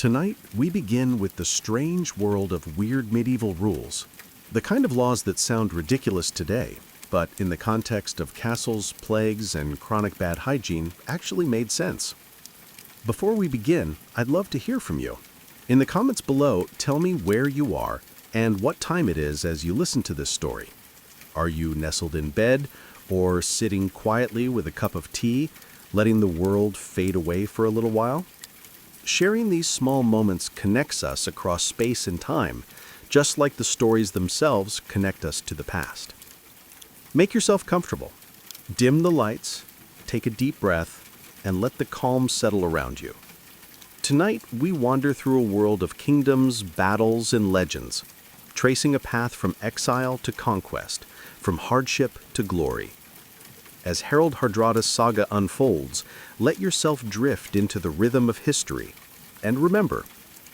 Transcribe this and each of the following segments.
Tonight, we begin with the strange world of weird medieval rules. The kind of laws that sound ridiculous today, but in the context of castles, plagues, and chronic bad hygiene, actually made sense. Before we begin, I'd love to hear from you. In the comments below, tell me where you are and what time it is as you listen to this story. Are you nestled in bed or sitting quietly with a cup of tea, letting the world fade away for a little while? Sharing these small moments connects us across space and time, just like the stories themselves connect us to the past. Make yourself comfortable. Dim the lights, take a deep breath, and let the calm settle around you. Tonight, we wander through a world of kingdoms, battles, and legends, tracing a path from exile to conquest, from hardship to glory. As Harald Hardrada's saga unfolds, let yourself drift into the rhythm of history. And remember,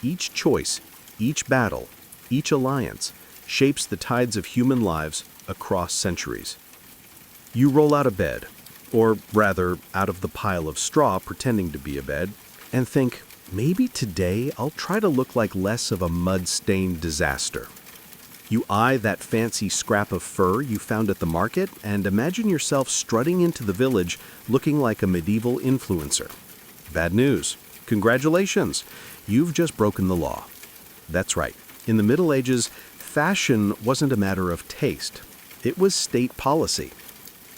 each choice, each battle, each alliance shapes the tides of human lives across centuries. You roll out of bed, or rather, out of the pile of straw pretending to be a bed, and think, maybe today I'll try to look like less of a mud-stained disaster. You eye that fancy scrap of fur you found at the market and imagine yourself strutting into the village looking like a medieval influencer. Bad news. Congratulations. You've just broken the law. That's right. In the Middle Ages, fashion wasn't a matter of taste. It was state policy.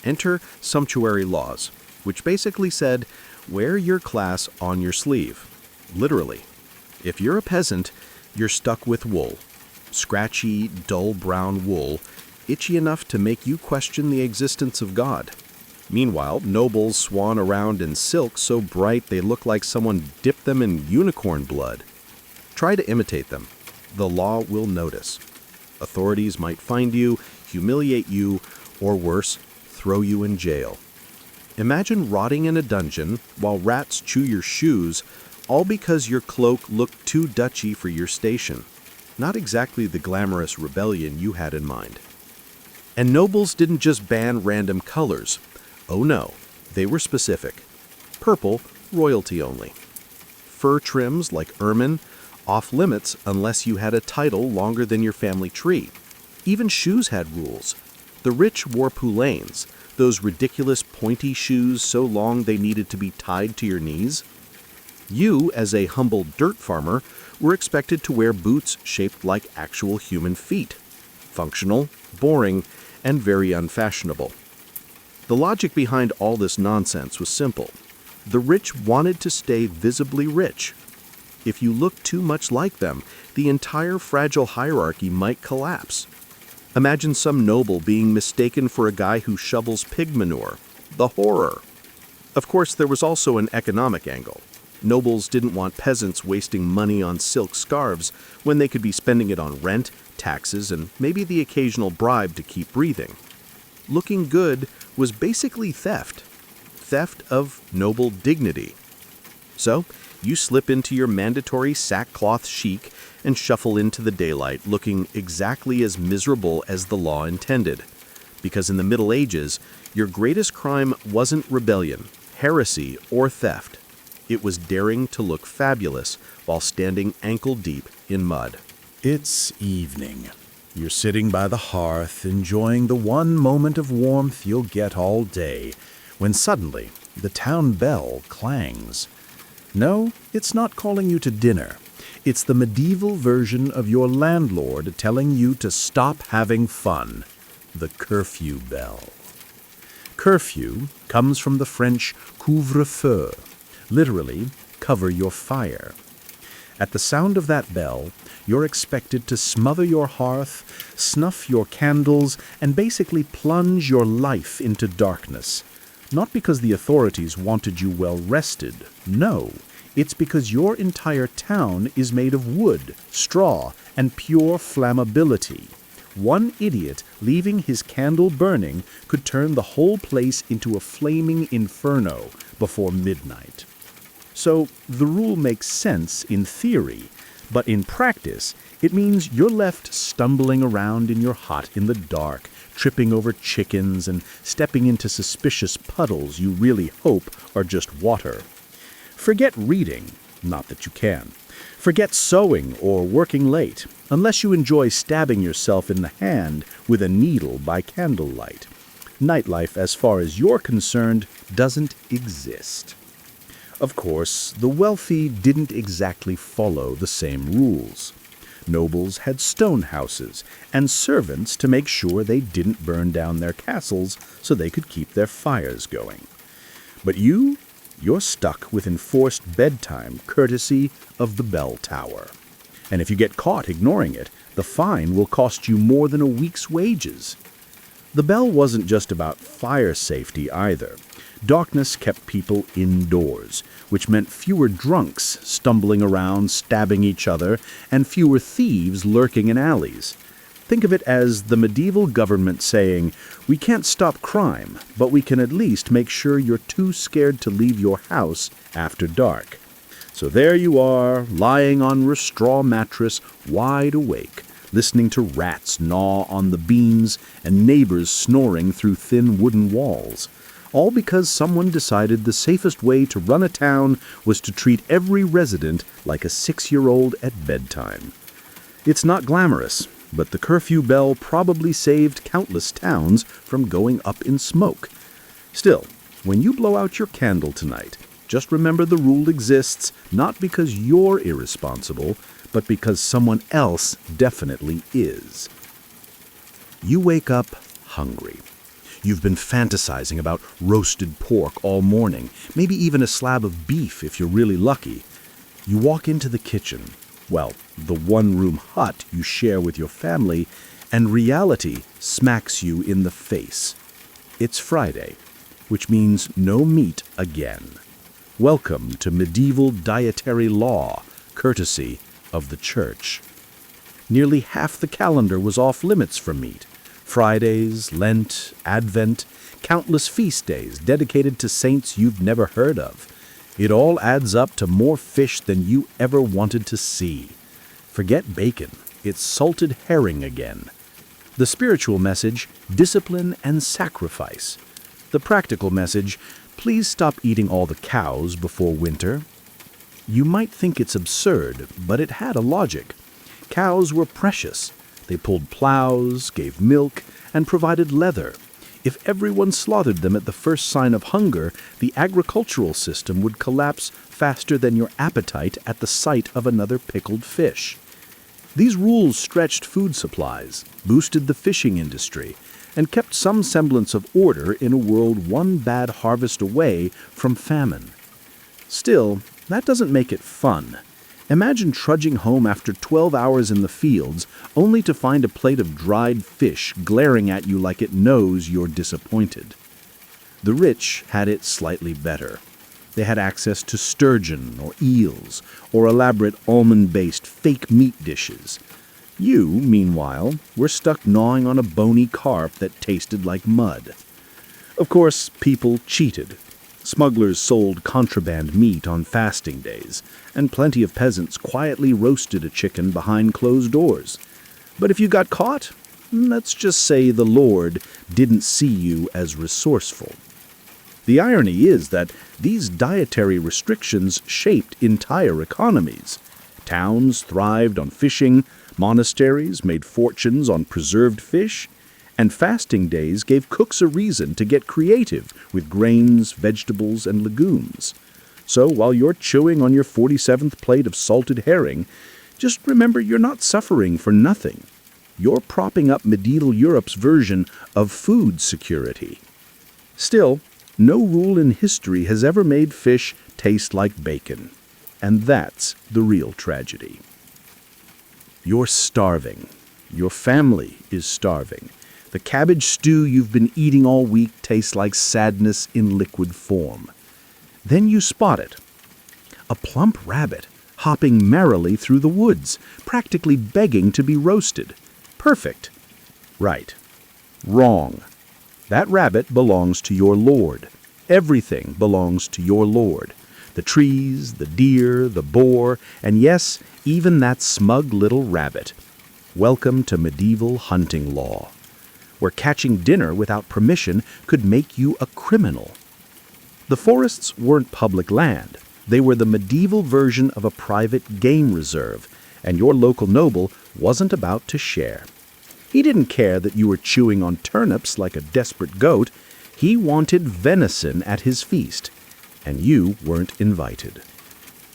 Enter sumptuary laws, which basically said, wear your class on your sleeve. Literally. If you're a peasant, you're stuck with wool. Scratchy, dull brown wool, itchy enough to make you question the existence of God. Meanwhile, nobles swan around in silk so bright they look like someone dipped them in unicorn blood. Try to imitate them. The law will notice. Authorities might find you, humiliate you, or worse, throw you in jail. Imagine rotting in a dungeon while rats chew your shoes, all because your cloak looked too Dutchy for your station. Not exactly the glamorous rebellion you had in mind. And nobles didn't just ban random colors. Oh no, they were specific. Purple, royalty only. Fur trims like ermine, off limits unless you had a title longer than your family tree. Even shoes had rules. The rich wore poulaines, those ridiculous pointy shoes so long they needed to be tied to your knees. You, as a humble dirt farmer, were expected to wear boots shaped like actual human feet. Functional, boring, and very unfashionable. The logic behind all this nonsense was simple. The rich wanted to stay visibly rich. If you looked too much like them, the entire fragile hierarchy might collapse. Imagine some noble being mistaken for a guy who shovels pig manure. The horror. Of course, there was also an economic angle. Nobles didn't want peasants wasting money on silk scarves when they could be spending it on rent, taxes, and maybe the occasional bribe to keep breathing. Looking good was basically theft. Theft of noble dignity. So, you slip into your mandatory sackcloth chic and shuffle into the daylight looking exactly as miserable as the law intended. Because in the Middle Ages, your greatest crime wasn't rebellion, heresy, or theft. It was daring to look fabulous while standing ankle-deep in mud. It's evening. You're sitting by the hearth, enjoying the one moment of warmth you'll get all day, when suddenly the town bell clangs. No, it's not calling you to dinner. It's the medieval version of your landlord telling you to stop having fun. The curfew bell. Curfew comes from the French couvre-feu, literally, cover your fire. At the sound of that bell, you're expected to smother your hearth, snuff your candles, and basically plunge your life into darkness. Not because the authorities wanted you well rested, no. It's because your entire town is made of wood, straw, and pure flammability. One idiot leaving his candle burning could turn the whole place into a flaming inferno before midnight. So the rule makes sense in theory, but in practice, it means you're left stumbling around in your hut in the dark, tripping over chickens and stepping into suspicious puddles you really hope are just water. Forget reading, not that you can. Forget sewing or working late, unless you enjoy stabbing yourself in the hand with a needle by candlelight. Nightlife, as far as you're concerned, doesn't exist. Of course, the wealthy didn't exactly follow the same rules. Nobles had stone houses and servants to make sure they didn't burn down their castles so they could keep their fires going. But you're stuck with enforced bedtime courtesy of the bell tower. And if you get caught ignoring it, the fine will cost you more than a week's wages. The bell wasn't just about fire safety either. Darkness kept people indoors, which meant fewer drunks stumbling around, stabbing each other, and fewer thieves lurking in alleys. Think of it as the medieval government saying, "We can't stop crime, but we can at least make sure you're too scared to leave your house after dark." So there you are, lying on your straw mattress, wide awake, listening to rats gnaw on the beams and neighbors snoring through thin wooden walls. All because someone decided the safest way to run a town was to treat every resident like a 6-year-old at bedtime. It's not glamorous, but the curfew bell probably saved countless towns from going up in smoke. Still, when you blow out your candle tonight, just remember the rule exists not because you're irresponsible, but because someone else definitely is. You wake up hungry. You've been fantasizing about roasted pork all morning, maybe even a slab of beef if you're really lucky. You walk into the kitchen, well, the one-room hut you share with your family, and reality smacks you in the face. It's Friday, which means no meat again. Welcome to medieval dietary law, courtesy of the Church. Nearly half the calendar was off limits for meat. Fridays, Lent, Advent, countless feast days dedicated to saints you've never heard of. It all adds up to more fish than you ever wanted to see. Forget bacon, it's salted herring again. The spiritual message, discipline and sacrifice. The practical message, please stop eating all the cows before winter. You might think it's absurd, but it had a logic. Cows were precious. They pulled plows, gave milk, and provided leather. If everyone slaughtered them at the first sign of hunger, the agricultural system would collapse faster than your appetite at the sight of another pickled fish. These rules stretched food supplies, boosted the fishing industry, and kept some semblance of order in a world one bad harvest away from famine. Still, that doesn't make it fun. Imagine trudging home after 12 hours in the fields, only to find a plate of dried fish glaring at you like it knows you're disappointed. The rich had it slightly better. They had access to sturgeon or eels, or elaborate almond-based fake meat dishes. You, meanwhile, were stuck gnawing on a bony carp that tasted like mud. Of course, people cheated. Smugglers sold contraband meat on fasting days, and plenty of peasants quietly roasted a chicken behind closed doors. But if you got caught, let's just say the Lord didn't see you as resourceful. The irony is that these dietary restrictions shaped entire economies. Towns thrived on fishing, monasteries made fortunes on preserved fish, and fasting days gave cooks a reason to get creative with grains, vegetables, and legumes. So while you're chewing on your 47th plate of salted herring, just remember you're not suffering for nothing. You're propping up medieval Europe's version of food security. Still, no rule in history has ever made fish taste like bacon. And that's the real tragedy. You're starving. Your family is starving. The cabbage stew you've been eating all week tastes like sadness in liquid form. Then you spot it. A plump rabbit hopping merrily through the woods, practically begging to be roasted. Perfect. Right. Wrong. That rabbit belongs to your lord. Everything belongs to your lord. The trees, the deer, the boar, and yes, even that smug little rabbit. Welcome to medieval hunting law, where catching dinner without permission could make you a criminal. The forests weren't public land. They were the medieval version of a private game reserve, and your local noble wasn't about to share. He didn't care that you were chewing on turnips like a desperate goat. He wanted venison at his feast, and you weren't invited.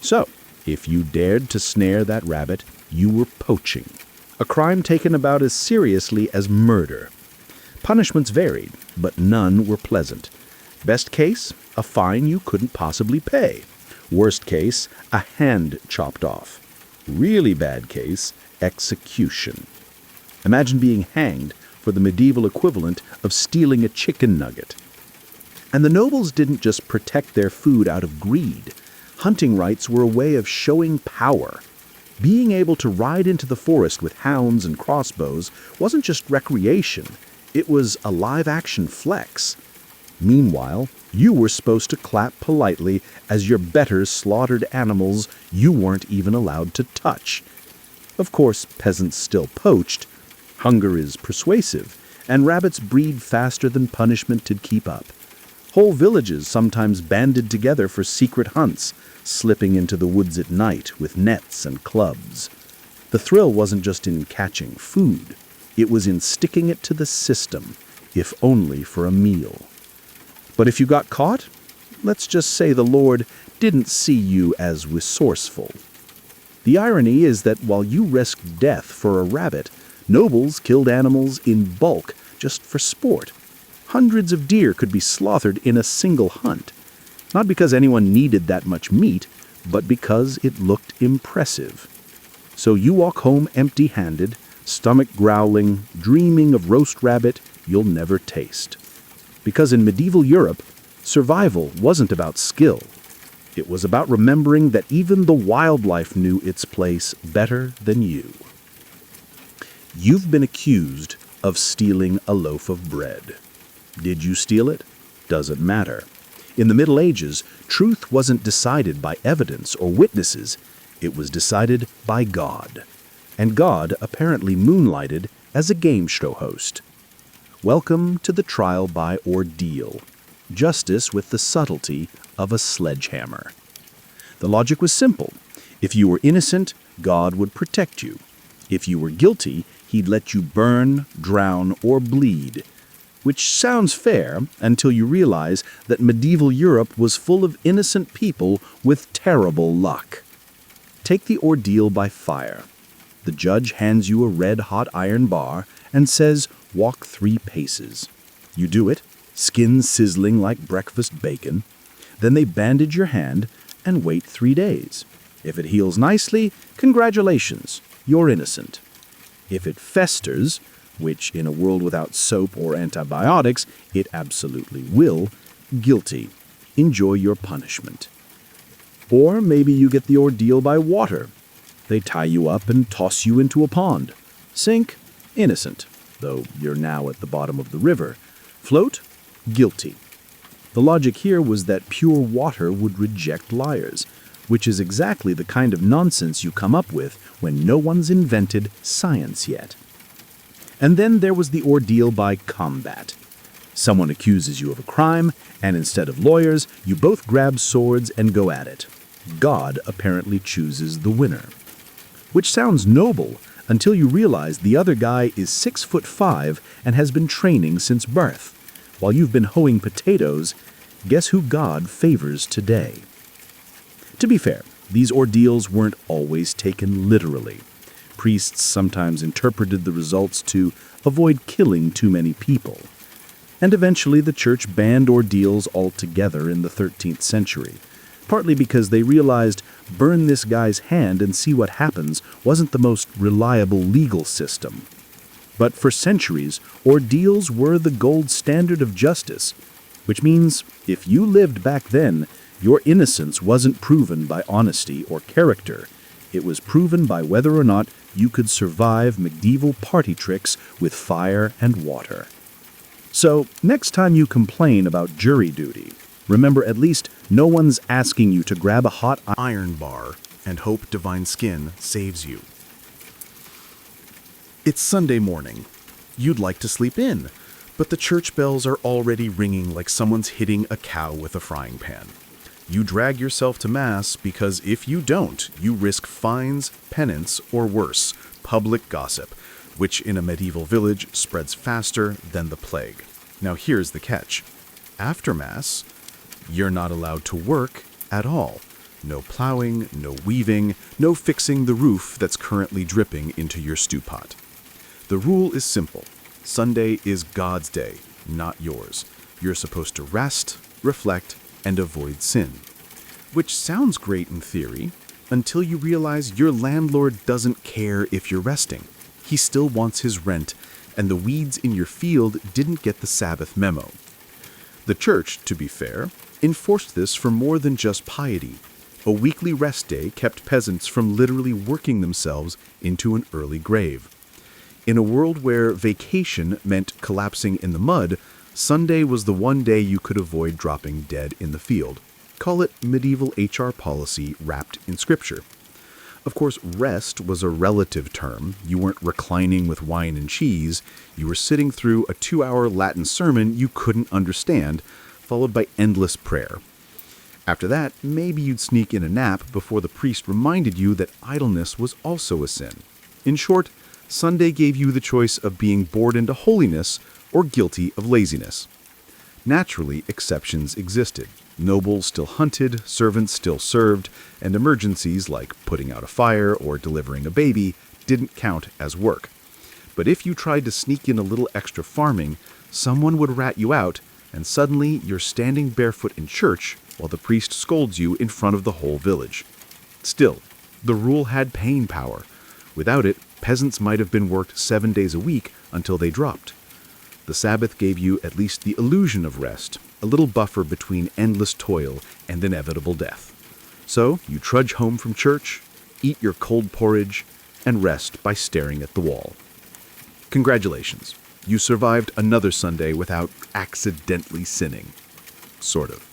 So, if you dared to snare that rabbit, you were poaching, a crime taken about as seriously as murder. Punishments varied, but none were pleasant. Best case, a fine you couldn't possibly pay. Worst case, a hand chopped off. Really bad case, execution. Imagine being hanged for the medieval equivalent of stealing a chicken nugget. And the nobles didn't just protect their food out of greed. Hunting rights were a way of showing power. Being able to ride into the forest with hounds and crossbows wasn't just recreation, it was a live-action flex. Meanwhile, you were supposed to clap politely as your betters slaughtered animals you weren't even allowed to touch. Of course, peasants still poached. Hunger is persuasive, and rabbits breed faster than punishment could keep up. Whole villages sometimes banded together for secret hunts, slipping into the woods at night with nets and clubs. The thrill wasn't just in catching food, it was in sticking it to the system, if only for a meal. But if you got caught, let's just say the Lord didn't see you as resourceful. The irony is that while you risked death for a rabbit, nobles killed animals in bulk just for sport. Hundreds of deer could be slaughtered in a single hunt, not because anyone needed that much meat, but because it looked impressive. So you walk home empty-handed, stomach growling, dreaming of roast rabbit you'll never taste. Because in medieval Europe, survival wasn't about skill. It was about remembering that even the wildlife knew its place better than you. You've been accused of stealing a loaf of bread. Did you steal it? Doesn't matter. In the Middle Ages, truth wasn't decided by evidence or witnesses. It was decided by God. And God apparently moonlighted as a game show host. Welcome to the trial by ordeal. Justice with the subtlety of a sledgehammer. The logic was simple. If you were innocent, God would protect you. If you were guilty, he'd let you burn, drown, or bleed. Which sounds fair until you realize that medieval Europe was full of innocent people with terrible luck. Take the ordeal by fire. The judge hands you a red-hot iron bar and says, walk 3 paces. You do it, skin sizzling like breakfast bacon. Then they bandage your hand and wait 3 days. If it heals nicely, congratulations, you're innocent. If it festers, which in a world without soap or antibiotics, it absolutely will, guilty. Enjoy your punishment. Or maybe you get the ordeal by water. They tie you up and toss you into a pond. Sink, innocent, though you're now at the bottom of the river. Float, guilty. The logic here was that pure water would reject liars, which is exactly the kind of nonsense you come up with when no one's invented science yet. And then there was the ordeal by combat. Someone accuses you of a crime, and instead of lawyers, you both grab swords and go at it. God apparently chooses the winner. Which sounds noble until you realize the other guy is 6'5" and has been training since birth. While you've been hoeing potatoes, guess who God favors today? To be fair, these ordeals weren't always taken literally. Priests sometimes interpreted the results to avoid killing too many people. And eventually the church banned ordeals altogether in the 13th century, partly because they realized burn this guy's hand and see what happens wasn't the most reliable legal system. But for centuries, ordeals were the gold standard of justice, which means if you lived back then, your innocence wasn't proven by honesty or character. It was proven by whether or not you could survive medieval party tricks with fire and water. So, next time you complain about jury duty, remember at least no one's asking you to grab a hot Iron bar and hope divine skin saves you. It's Sunday morning. You'd like to sleep in, but the church bells are already ringing like someone's hitting a cow with a frying pan. You drag yourself to Mass because if you don't, you risk fines, penance, or worse, public gossip, which in a medieval village spreads faster than the plague. Now here's the catch. After Mass, you're not allowed to work at all. No plowing, no weaving, no fixing the roof that's currently dripping into your stew pot. The rule is simple. Sunday is God's day, not yours. You're supposed to rest, reflect, and avoid sin. Which sounds great in theory, until you realize your landlord doesn't care if you're resting. He still wants his rent, and the weeds in your field didn't get the Sabbath memo. The church, to be fair, enforced this for more than just piety. A weekly rest day kept peasants from literally working themselves into an early grave. In a world where vacation meant collapsing in the mud, Sunday was the one day you could avoid dropping dead in the field. Call it medieval HR policy wrapped in scripture. Of course, rest was a relative term. You weren't reclining with wine and cheese. You were sitting through a 2-hour Latin sermon you couldn't understand, followed by endless prayer. After that, maybe you'd sneak in a nap before the priest reminded you that idleness was also a sin. In short, Sunday gave you the choice of being bored into holiness or guilty of laziness. Naturally, exceptions existed. Nobles still hunted, servants still served, and emergencies like putting out a fire or delivering a baby didn't count as work. But if you tried to sneak in a little extra farming, someone would rat you out, and suddenly you're standing barefoot in church while the priest scolds you in front of the whole village. Still, the rule had paying power. Without it, peasants might have been worked 7 days a week until they dropped. The Sabbath gave you at least the illusion of rest, a little buffer between endless toil and inevitable death. So you trudge home from church, eat your cold porridge, and rest by staring at the wall. Congratulations, you survived another Sunday without accidentally sinning. Sort of.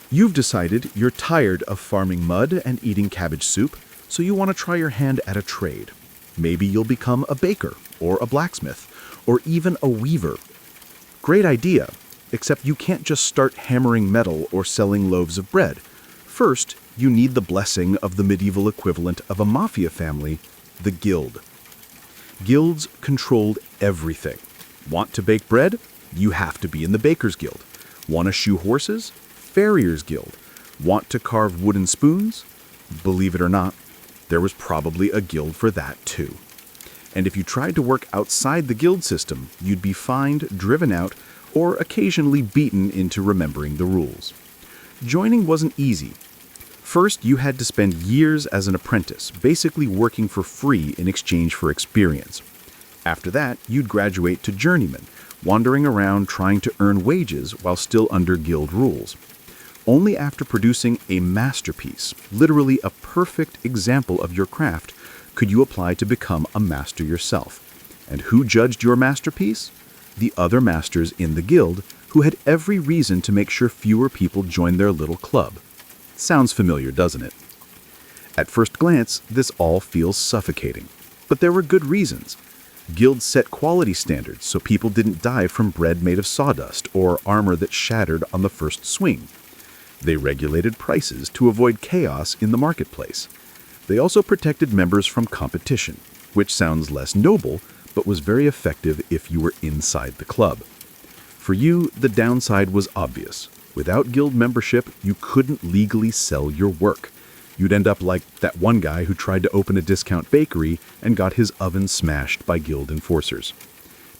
You've decided you're tired of farming mud and eating cabbage soup, so you want to try your hand at a trade. Maybe you'll become a baker, or a blacksmith, or even a weaver. Great idea, except you can't just start hammering metal or selling loaves of bread. First, you need the blessing of the medieval equivalent of a mafia family, the guild. Guilds controlled everything. Want to bake bread? You have to be in the Baker's Guild. Want to shoe horses? Farrier's Guild. Want to carve wooden spoons? Believe it or not, there was probably a guild for that too. And if you tried to work outside the guild system, you'd be fined, driven out, or occasionally beaten into remembering the rules. Joining wasn't easy. First, you had to spend years as an apprentice, basically working for free in exchange for experience. After that, you'd graduate to journeyman, wandering around trying to earn wages while still under guild rules. Only after producing a masterpiece, literally a perfect example of your craft, could you apply to become a master yourself. And who judged your masterpiece? The other masters in the guild, who had every reason to make sure fewer people joined their little club. Sounds familiar, doesn't it? At first glance, this all feels suffocating. But there were good reasons. Guilds set quality standards so people didn't die from bread made of sawdust or armor that shattered on the first swing. They regulated prices to avoid chaos in the marketplace. They also protected members from competition, which sounds less noble, but was very effective if you were inside the club. For you, the downside was obvious. Without guild membership, you couldn't legally sell your work. You'd end up like that one guy who tried to open a discount bakery and got his oven smashed by guild enforcers.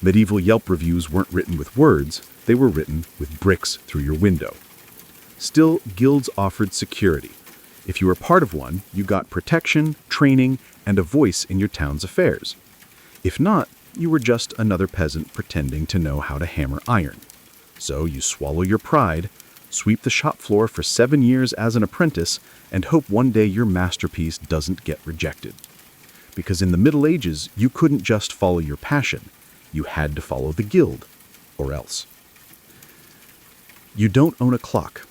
Medieval Yelp reviews weren't written with words, they were written with bricks through your window. Still, guilds offered security. If you were part of one, you got protection, training, and a voice in your town's affairs. If not, you were just another peasant pretending to know how to hammer iron. So you swallow your pride, sweep the shop floor for 7 years as an apprentice, and hope one day your masterpiece doesn't get rejected. Because in the Middle Ages, you couldn't just follow your passion. You had to follow the guild, or else. You don't own a clock.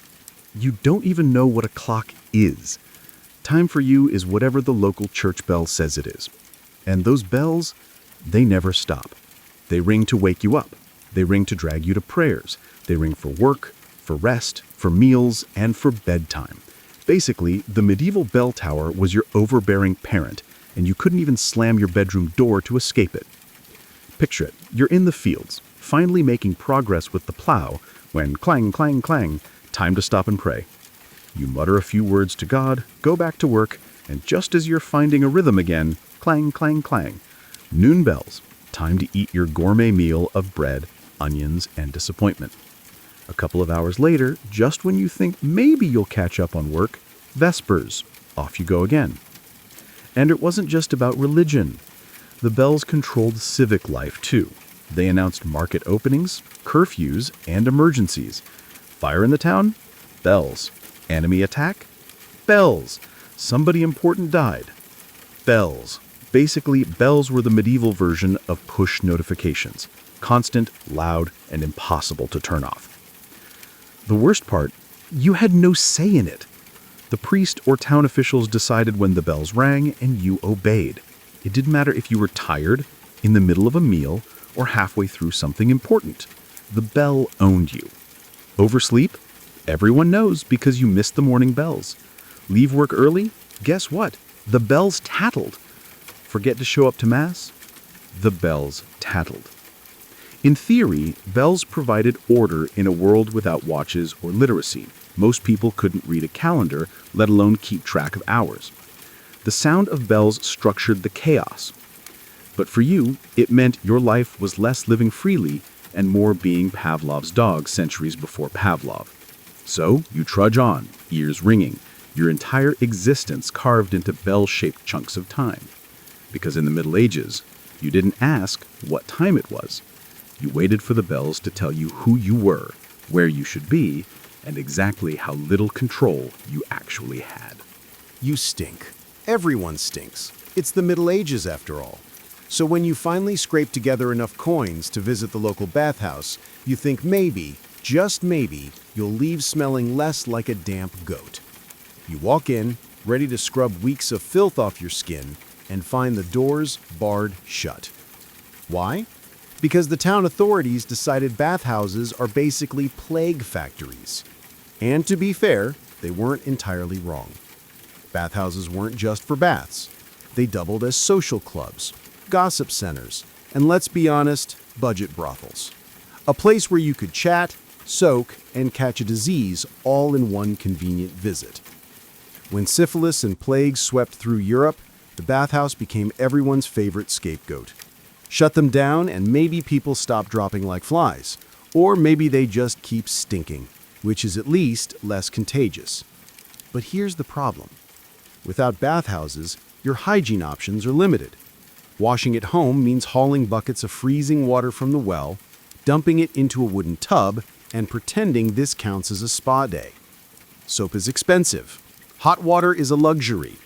You don't even know what a clock is. Time for you is whatever the local church bell says it is. And those bells, they never stop. They ring to wake you up. They ring to drag you to prayers. They ring for work, for rest, for meals, and for bedtime. Basically, the medieval bell tower was your overbearing parent, and you couldn't even slam your bedroom door to escape it. Picture it, you're in the fields, finally making progress with the plow, when clang, clang, clang, time to stop and pray. You mutter a few words to God, go back to work, and just as you're finding a rhythm again, clang, clang, clang. Noon bells, time to eat your gourmet meal of bread, onions, and disappointment. A couple of hours later, just when you think maybe you'll catch up on work, Vespers, off you go again. And it wasn't just about religion. The bells controlled civic life too. They announced market openings, curfews, and emergencies. Fire in the town? Bells. Enemy attack? Bells. Somebody important died? Bells. Basically, bells were the medieval version of push notifications. Constant, loud, and impossible to turn off. The worst part, you had no say in it. The priest or town officials decided when the bells rang, and you obeyed. It didn't matter if you were tired, in the middle of a meal, or halfway through something important. The bell owned you. Oversleep? Everyone knows because you missed the morning bells. Leave work early? Guess what? The bells tattled. Forget to show up to Mass? The bells tattled. In theory, bells provided order in a world without watches or literacy. Most people couldn't read a calendar, let alone keep track of hours. The sound of bells structured the chaos. But for you, it meant your life was less living freely and more being Pavlov's dog centuries before Pavlov. So you trudge on, ears ringing, your entire existence carved into bell-shaped chunks of time. Because in the Middle Ages, you didn't ask what time it was. You waited for the bells to tell you who you were, where you should be, and exactly how little control you actually had. You stink. Everyone stinks. It's the Middle Ages after all. So when you finally scrape together enough coins to visit the local bathhouse, you think maybe, just maybe, you'll leave smelling less like a damp goat. You walk in, ready to scrub weeks of filth off your skin, and find the doors barred shut. Why? Because the town authorities decided bathhouses are basically plague factories. And to be fair, they weren't entirely wrong. Bathhouses weren't just for baths. They doubled as social clubs, gossip centers, and let's be honest, budget brothels. A place where you could chat, soak, and catch a disease all in one convenient visit. When syphilis and plague swept through Europe, the bathhouse became everyone's favorite scapegoat. Shut them down and maybe people stop dropping like flies. Or maybe they just keep stinking, which is at least less contagious. But here's the problem. Without bathhouses, your hygiene options are limited. Washing at home means hauling buckets of freezing water from the well, dumping it into a wooden tub, and pretending this counts as a spa day. Soap is expensive. Hot water is a luxury.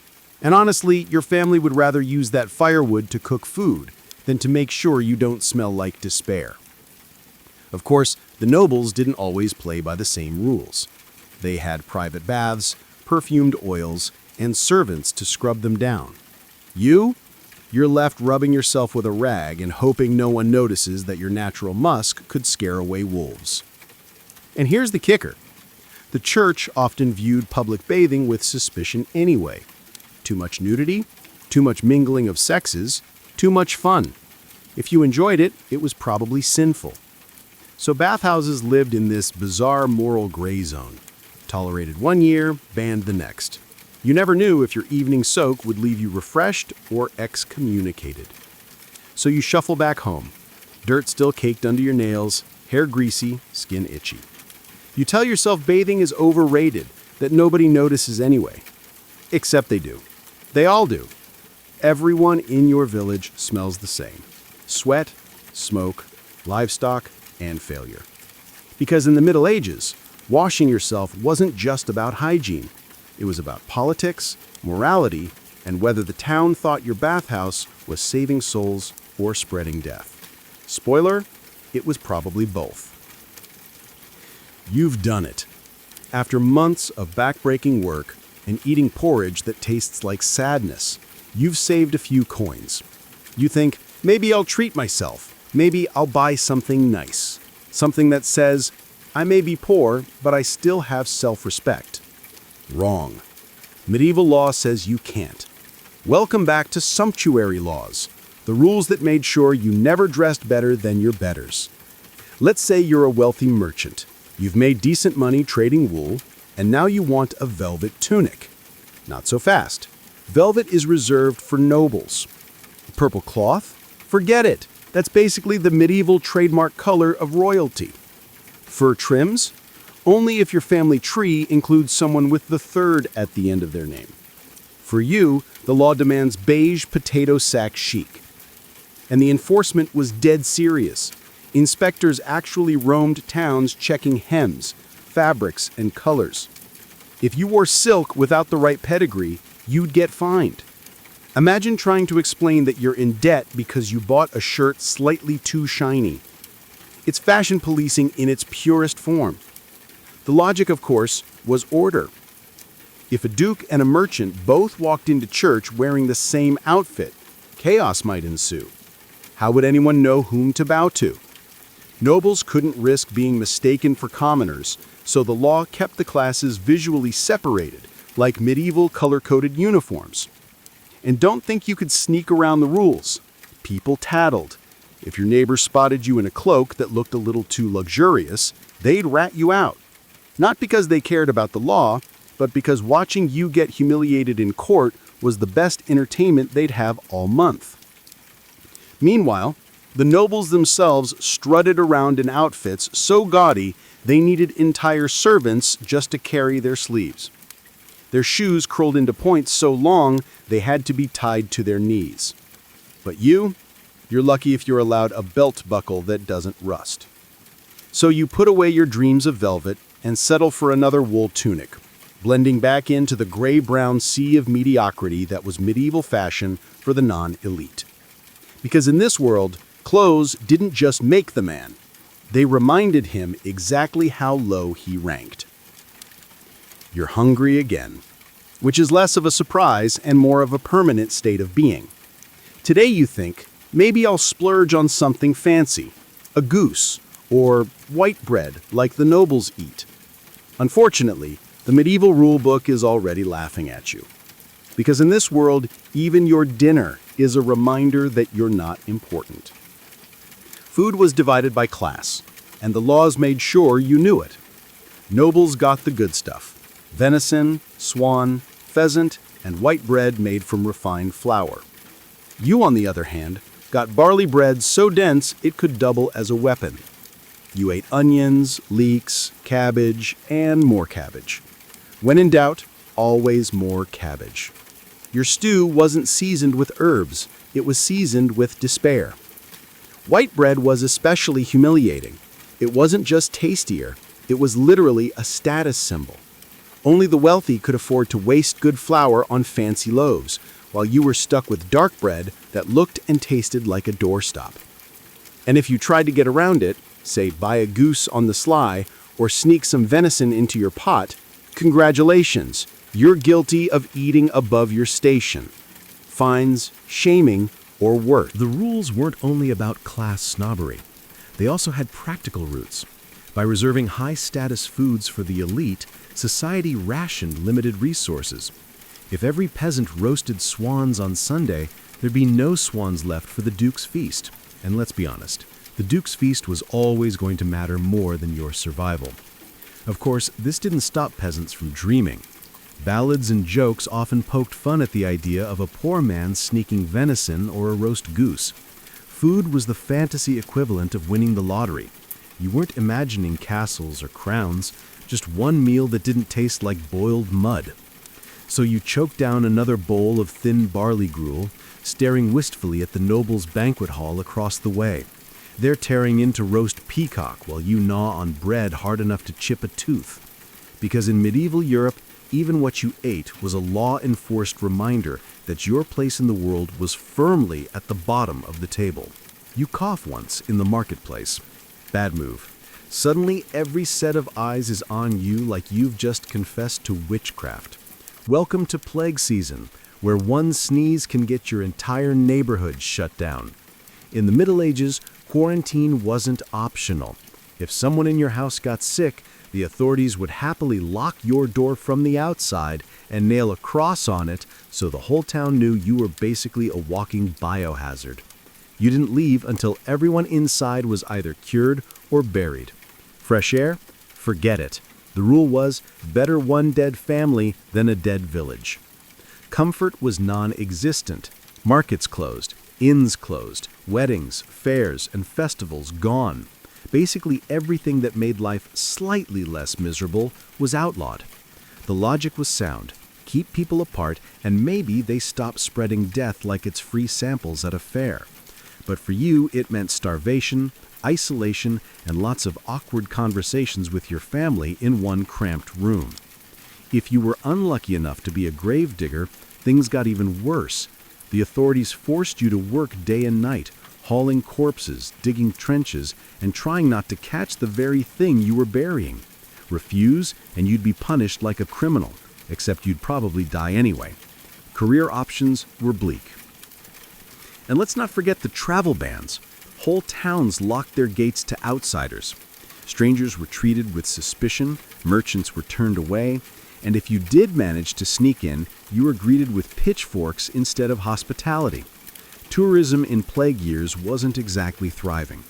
And honestly, your family would rather use that firewood to cook food than to make sure you don't smell like despair. Of course, the nobles didn't always play by the same rules. They had private baths, perfumed oils, and servants to scrub them down. You're left rubbing yourself with a rag and hoping no one notices that your natural musk could scare away wolves. And here's the kicker. The church often viewed public bathing with suspicion anyway. Too much nudity, too much mingling of sexes, too much fun. If you enjoyed it, it was probably sinful. So bathhouses lived in this bizarre moral gray zone. Tolerated one year, banned the next. You never knew if your evening soak would leave you refreshed or excommunicated. So you shuffle back home. Dirt still caked under your nails, hair greasy, skin itchy. You tell yourself bathing is overrated, that nobody notices anyway. Except they do. They all do. Everyone in your village smells the same. Sweat, smoke, livestock, and failure. Because in the Middle Ages, washing yourself wasn't just about hygiene. It was about politics, morality, and whether the town thought your bathhouse was saving souls or spreading death. Spoiler, it was probably both. You've done it. After months of backbreaking work and eating porridge that tastes like sadness, you've saved a few coins. You think, maybe I'll treat myself. Maybe I'll buy something nice. Something that says, I may be poor, but I still have self-respect. Wrong. Medieval law says you can't. Welcome back to sumptuary laws, the rules that made sure you never dressed better than your betters. Let's say you're a wealthy merchant. You've made decent money trading wool, and now you want a velvet tunic. Not so fast. Velvet is reserved for nobles. Purple cloth? Forget it. That's basically the medieval trademark color of royalty. Fur trims? Only if your family tree includes someone with the third at the end of their name. For you, the law demands beige potato sack chic. And the enforcement was dead serious. Inspectors actually roamed towns checking hems, fabrics, and colors. If you wore silk without the right pedigree, you'd get fined. Imagine trying to explain that you're in debt because you bought a shirt slightly too shiny. It's fashion policing in its purest form. The logic, of course, was order. If a duke and a merchant both walked into church wearing the same outfit, chaos might ensue. How would anyone know whom to bow to? Nobles couldn't risk being mistaken for commoners, so the law kept the classes visually separated, like medieval color-coded uniforms. And don't think you could sneak around the rules. People tattled. If your neighbor spotted you in a cloak that looked a little too luxurious, they'd rat you out. Not because they cared about the law, but because watching you get humiliated in court was the best entertainment they'd have all month. Meanwhile, the nobles themselves strutted around in outfits so gaudy they needed entire servants just to carry their sleeves. Their shoes curled into points so long they had to be tied to their knees. But you're lucky if you're allowed a belt buckle that doesn't rust. So you put away your dreams of velvet and settle for another wool tunic, blending back into the gray-brown sea of mediocrity that was medieval fashion for the non-elite. Because in this world, clothes didn't just make the man. They reminded him exactly how low he ranked. You're hungry again, which is less of a surprise and more of a permanent state of being. Today you think, maybe I'll splurge on something fancy, a goose, or white bread like the nobles eat. Unfortunately, the medieval rulebook is already laughing at you. Because in this world, even your dinner is a reminder that you're not important. Food was divided by class, and the laws made sure you knew it. Nobles got the good stuff: venison, swan, pheasant, and white bread made from refined flour. You, on the other hand, got barley bread so dense it could double as a weapon. You ate onions, leeks, cabbage, and more cabbage. When in doubt, always more cabbage. Your stew wasn't seasoned with herbs, it was seasoned with despair. White bread was especially humiliating. It wasn't just tastier, it was literally a status symbol. Only the wealthy could afford to waste good flour on fancy loaves, while you were stuck with dark bread that looked and tasted like a doorstop. And if you tried to get around it, say buy a goose on the sly or sneak some venison into your pot, congratulations, you're guilty of eating above your station. Fines, shaming, or worse. The rules weren't only about class snobbery. They also had practical roots. By reserving high-status foods for the elite, society rationed limited resources. If every peasant roasted swans on Sunday, there'd be no swans left for the Duke's feast. And let's be honest, the Duke's feast was always going to matter more than your survival. Of course, this didn't stop peasants from dreaming. Ballads and jokes often poked fun at the idea of a poor man sneaking venison or a roast goose. Food was the fantasy equivalent of winning the lottery. You weren't imagining castles or crowns, just one meal that didn't taste like boiled mud. So you choked down another bowl of thin barley gruel, staring wistfully at the noble's banquet hall across the way. They're tearing into roast peacock while you gnaw on bread hard enough to chip a tooth. Because in medieval Europe, even what you ate was a law-enforced reminder that your place in the world was firmly at the bottom of the table. You cough once in the marketplace. Bad move. Suddenly, every set of eyes is on you like you've just confessed to witchcraft. Welcome to plague season, where one sneeze can get your entire neighborhood shut down. In the Middle Ages, quarantine wasn't optional. If someone in your house got sick, the authorities would happily lock your door from the outside and nail a cross on it so the whole town knew you were basically a walking biohazard. You didn't leave until everyone inside was either cured or buried. Fresh air? Forget it. The rule was, better one dead family than a dead village. Comfort was non-existent. Markets closed, inns closed, weddings, fairs, and festivals gone. Basically everything that made life slightly less miserable was outlawed. The logic was sound. Keep people apart, and maybe they stop spreading death like it's free samples at a fair. But for you, it meant starvation, isolation, and lots of awkward conversations with your family in one cramped room. If you were unlucky enough to be a gravedigger, things got even worse. The authorities forced you to work day and night, hauling corpses, digging trenches, and trying not to catch the very thing you were burying. Refuse, and you'd be punished like a criminal, except you'd probably die anyway. Career options were bleak. And let's not forget the travel bans. Whole towns locked their gates to outsiders. Strangers were treated with suspicion, merchants were turned away, and if you did manage to sneak in, you were greeted with pitchforks instead of hospitality. Tourism in plague years wasn't exactly thriving.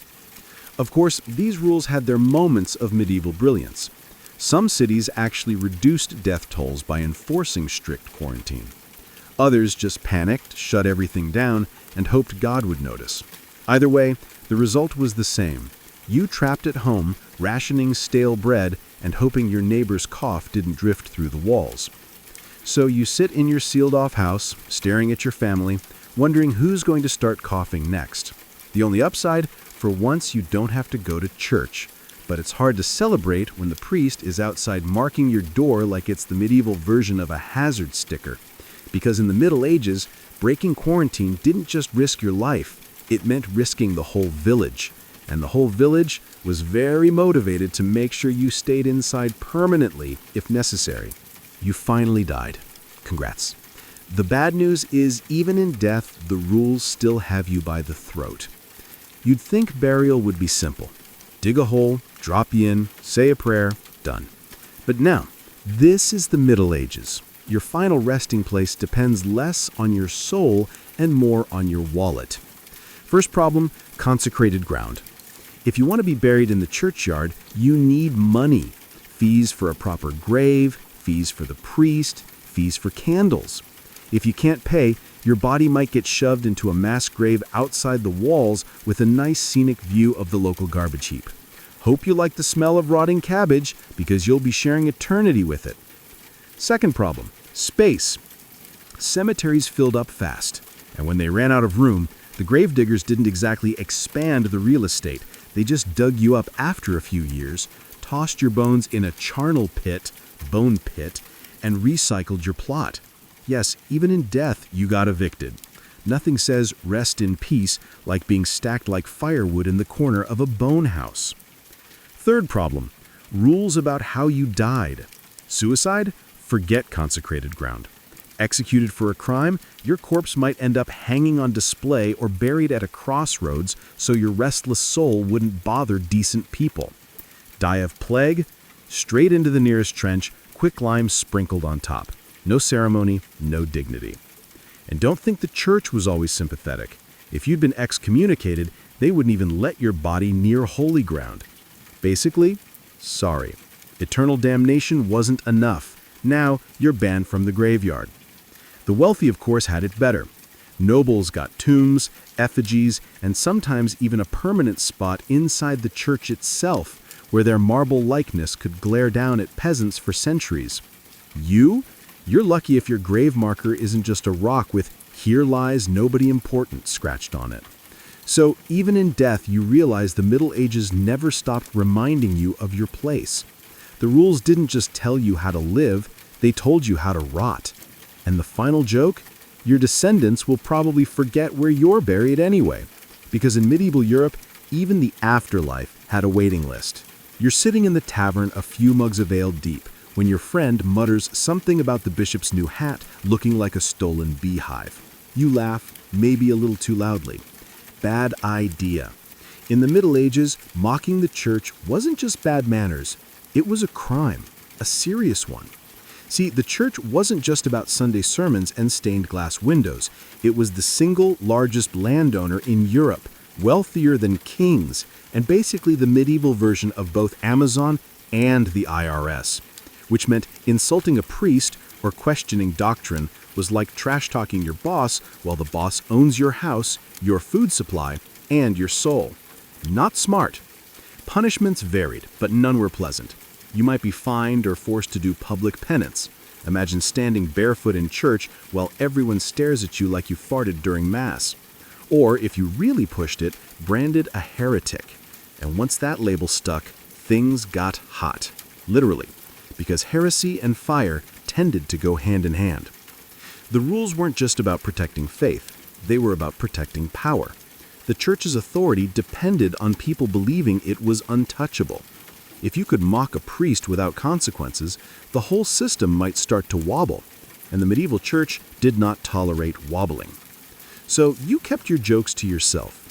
Of course, these rules had their moments of medieval brilliance. Some cities actually reduced death tolls by enforcing strict quarantine. Others just panicked, shut everything down, and hoped God would notice. Either way, the result was the same. You trapped at home, rationing stale bread and hoping your neighbor's cough didn't drift through the walls. So you sit in your sealed-off house, staring at your family, wondering who's going to start coughing next. The only upside, for once you don't have to go to church. But it's hard to celebrate when the priest is outside marking your door like it's the medieval version of a hazard sticker. Because in the Middle Ages, breaking quarantine didn't just risk your life, it meant risking the whole village. And the whole village was very motivated to make sure you stayed inside permanently if necessary. You finally died. Congrats. The bad news is, even in death, the rules still have you by the throat. You'd think burial would be simple. Dig a hole, drop you in, say a prayer, done. But now, this is the Middle Ages. Your final resting place depends less on your soul and more on your wallet. First problem, consecrated ground. If you want to be buried in the churchyard, you need money. Fees for a proper grave, fees for the priest, fees for candles. If you can't pay, your body might get shoved into a mass grave outside the walls with a nice scenic view of the local garbage heap. Hope you like the smell of rotting cabbage, because you'll be sharing eternity with it. Second problem, space. Cemeteries filled up fast, and when they ran out of room, the gravediggers didn't exactly expand the real estate. They just dug you up after a few years, tossed your bones in a charnel pit, bone pit, and recycled your plot. Yes, even in death, you got evicted. Nothing says rest in peace like being stacked like firewood in the corner of a bone house. Third problem, rules about how you died. Suicide? Forget consecrated ground. Executed for a crime, your corpse might end up hanging on display or buried at a crossroads so your restless soul wouldn't bother decent people. Die of plague? Straight into the nearest trench, quicklime sprinkled on top. No ceremony, no dignity. And don't think the church was always sympathetic. If you'd been excommunicated, they wouldn't even let your body near holy ground. Basically, sorry. Eternal damnation wasn't enough. Now you're banned from the graveyard. The wealthy, of course, had it better. Nobles got tombs, effigies, and sometimes even a permanent spot inside the church itself, where their marble likeness could glare down at peasants for centuries. You're lucky if your grave marker isn't just a rock with "Here lies nobody important" scratched on it. So even in death, you realize the Middle Ages never stopped reminding you of your place. The rules didn't just tell you how to live, they told you how to rot. And the final joke? Your descendants will probably forget where you're buried anyway. Because in medieval Europe, even the afterlife had a waiting list. You're sitting in the tavern a few mugs of ale deep when your friend mutters something about the bishop's new hat looking like a stolen beehive. You laugh, maybe a little too loudly. Bad idea. In the Middle Ages, mocking the church wasn't just bad manners, it was a crime, a serious one. See, the church wasn't just about Sunday sermons and stained glass windows. It was the single largest landowner in Europe, wealthier than kings, and basically the medieval version of both Amazon and the IRS, which meant insulting a priest or questioning doctrine was like trash-talking your boss while the boss owns your house, your food supply, and your soul. Not smart. Punishments varied, but none were pleasant. You might be fined or forced to do public penance. Imagine standing barefoot in church while everyone stares at you like you farted during Mass. Or, if you really pushed it, branded a heretic. And once that label stuck, things got hot. Literally. Because heresy and fire tended to go hand in hand. The rules weren't just about protecting faith. They were about protecting power. The church's authority depended on people believing it was untouchable. If you could mock a priest without consequences, the whole system might start to wobble, and the medieval church did not tolerate wobbling. So you kept your jokes to yourself.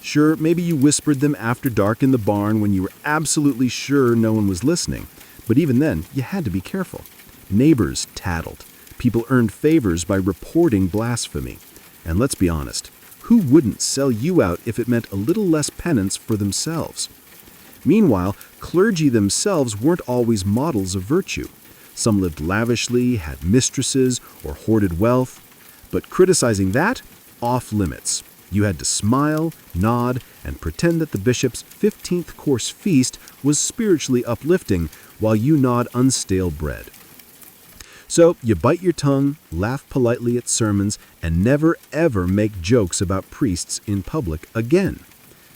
Sure, maybe you whispered them after dark in the barn when you were absolutely sure no one was listening, but even then, you had to be careful. Neighbors tattled. People earned favors by reporting blasphemy. And let's be honest, who wouldn't sell you out if it meant a little less penance for themselves? Meanwhile, clergy themselves weren't always models of virtue. Some lived lavishly, had mistresses, or hoarded wealth. But criticizing that? Off limits. You had to smile, nod, and pretend that the bishop's 15th course feast was spiritually uplifting while you gnawed unstale bread. So you bite your tongue, laugh politely at sermons, and never ever make jokes about priests in public again.